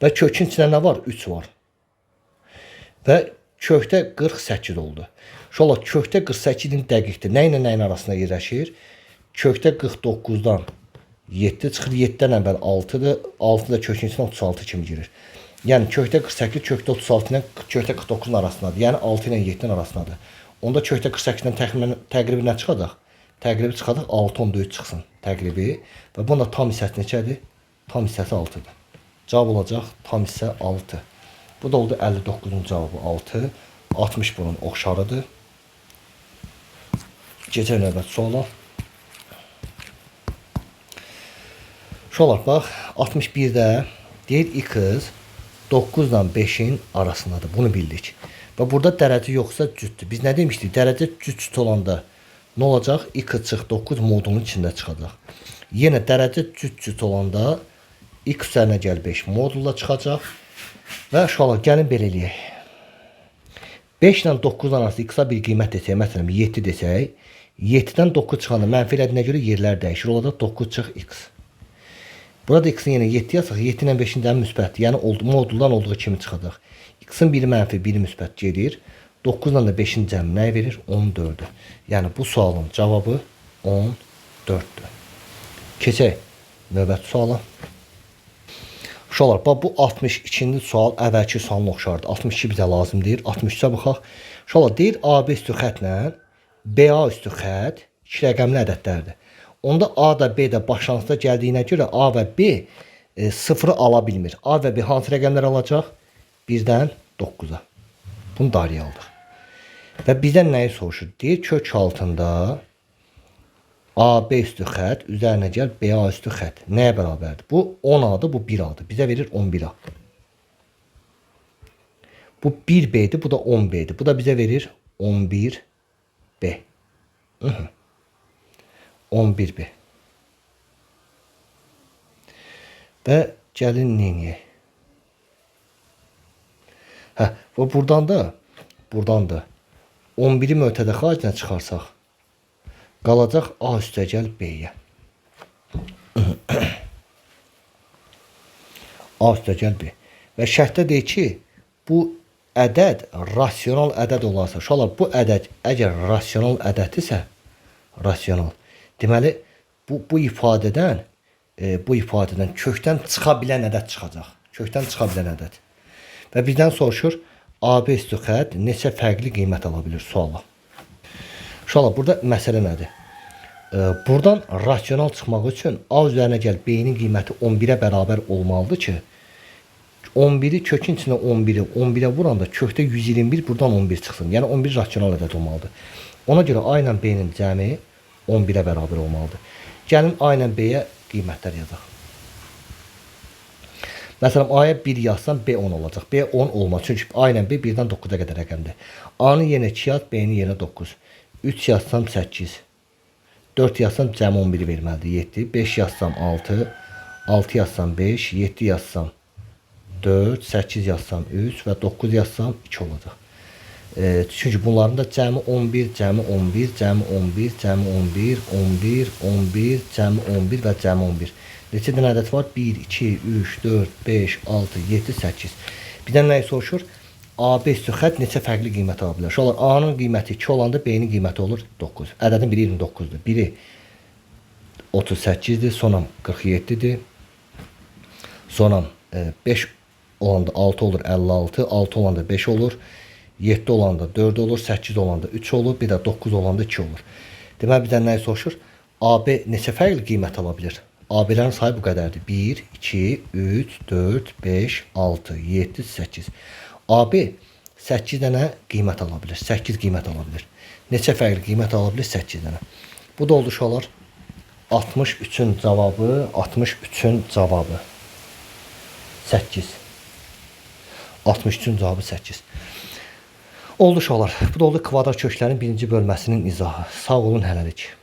Və kökün içinə nə var? 3 var. Və kökdə 48 oldu. Şola, kökdə 48-in dəqiqdir. Nə ilə nəyin arasında yerləşir? Kökdə 49-dan 7 çıxır. 7-dən əvvəl 6-dır. 6 da kökün içinə 36 kimi girir. Yəni kökdə 48, kökdə 36 ilə kökdə 49-un arasındadır. Yəni 6 ilə 7-nin arasındadır. Onda kökdə 48-dən təqribi nə çıxacaq? Təqribi çıxacaq 6-10 çıxsın təqribi. Və bunun da tam hissəsi neçədir? Tam hissəsi 6-dır. Cavab olacaq tam hissə 6. Bu da oldu 59-un cavabı 6. 60 bunun oxşarıdır. Gecə növbət suala. Uşaqlar, bax, 61-də deyir x 9 ilə 5-in arasındadır. Bunu bildik. Və burada dərəcə yoxsa cütdür. Biz nə demişdik? Dərəcə cüt olanda nə olacaq? x çıx 9 modulun içində çıxacaq. Yenə dərəcə cüt olanda x üzərinə gəl 5 modulla çıxacaq. Və uşaqlar gəlin belə eləyək. 5 ilə 9 arası x-a bir qiymət desək, məsələn 7 desək, 7-dən 9 çıxanda mənfi elədiyinə görə yerlər dəyişir. Olacaq 9 çıx x. Burada x-in yenə 7 yazsaq, 7 ilə 5-in də müsbətdir. Yəni moduldan olduğu kimi çıxacaq. X-in biri mənfi, biri müsbət gedir. 9 ilə də 5-in cəmi nəyə verir? 14-dür. Yəni bu sualın cavabı 14-dür. Keçək növbəti suala. Uşaqlar, bu 62-ci sual əvvəlki sualına oxşardır. 62 bizə lazım deyir. 63-ə baxaq. Uşaqlar, deyir AB üstü xətlə BA üstü xət 2 rəqəmli ədədlərdir. Onda A da B də başlanğıcda gəldiyinə görə A və B sıfırı ala bilmir. A və B hansı rəqəmlər alacaq? 1-dən 9-a. Bunu da aldıq. Və bizdən nəyi soruşur? Deyir, kök altında AB üstü xət üzərinə gəl BA üstü xət. Nəyə bərabərdir? Bu 10A'dır, bu 1A'dır. Bizə verir 11A. Bu 1B'dir, bu da 10B'dir. Bu da bizə verir 11B. 11B. Və gəlin neyini? Və buradan da 11-i mötədə xaricdən çıxarsaq, qalacaq A üstə gəl B-yə. A üstə gəl B. Və şərtdə deyir ki, bu ədəd rasional ədəd olarsa, uşaqlar, bu ədəd əgər rasional ədəddirsə, rasional, deməli, bu ifadədən kökdən çıxa bilən ədəd çıxacaq. Kökdən çıxa bilən ədəd. Və bizdən soruşur, AB üstü xət neçə fərqli qiymət ala bilir suala. Uşaqlar, burada məsələ nədir? Buradan rasional çıxmaq üçün A üzərinə gəl B-nin qiyməti 11-ə bərabər olmalıdır ki, 11-i kökün içində 11'e vuranda kökdə 121 buradan 11 çıxsın. Yəni 11 rasional ədəd olmalıdır. Ona görə A ilə B-nin cəmi 11'ə bərabər olmalıdır. Gəlin A ilə B-yə qiymətlər yazaq. Məsələn, A-ya 1 yazsam B 10 olacaq. B 10 olmaz. Çünki A ilə B 1-dən 9-a qədər rəqəmdir. A-nı yenə 2 yaz, B-ni yenə 9. 3 yazsam 8. 4 yazsam cəmi 11 verməlidir. 7. 5 yazsam 6. 6 yazsam 5. 7 yazsam 4. 8 yazsam 3 və 9 yazsam 2 olacaq. Çünki bunların da cəmi 11, cəmi 11, cəmi 11, cəmi 11, 11, 11, cəmi 11 və cəmi 11. Neçə dənə ədəd var? 1, 2, 3, 4, 5, 6, 7, 8. Birdən nəyi soruşur? AB üstü xət neçə fərqli qiymət ala bilər? Uşaqlar, A-nın qiyməti 2 olanda B-nin qiyməti olur 9. Ədədin biri 29'dur. Biri 38'dir. Sonam 47'dir. Sonam 5 olanda 6 olur 56. 6 olanda 5 olur. 7 olanda 4 olur. 8 olanda 3 olur. Bir də 9 olanda 2 olur. Deməli, bizdən nəyi soruşur? AB neçə fərqli qiymət ala bilir? AB-lerin sayı bu qədərdir. 1, 2, 3, 4, 5, 6, 7, 8. AB 8 dənə qiymət ala bilir. 8 qiymət ala bilir. Neçə fərqli qiymət ala bilir? 8 dənə. Bu da oldu uşaqlar 63'ün cavabı, 63'ün cavabı 8. 63'ün cavabı 8. Oldu uşaqlar. Bu da oldu kvadrat köklərin birinci bölməsinin izahı. Sağ olun, hələlik.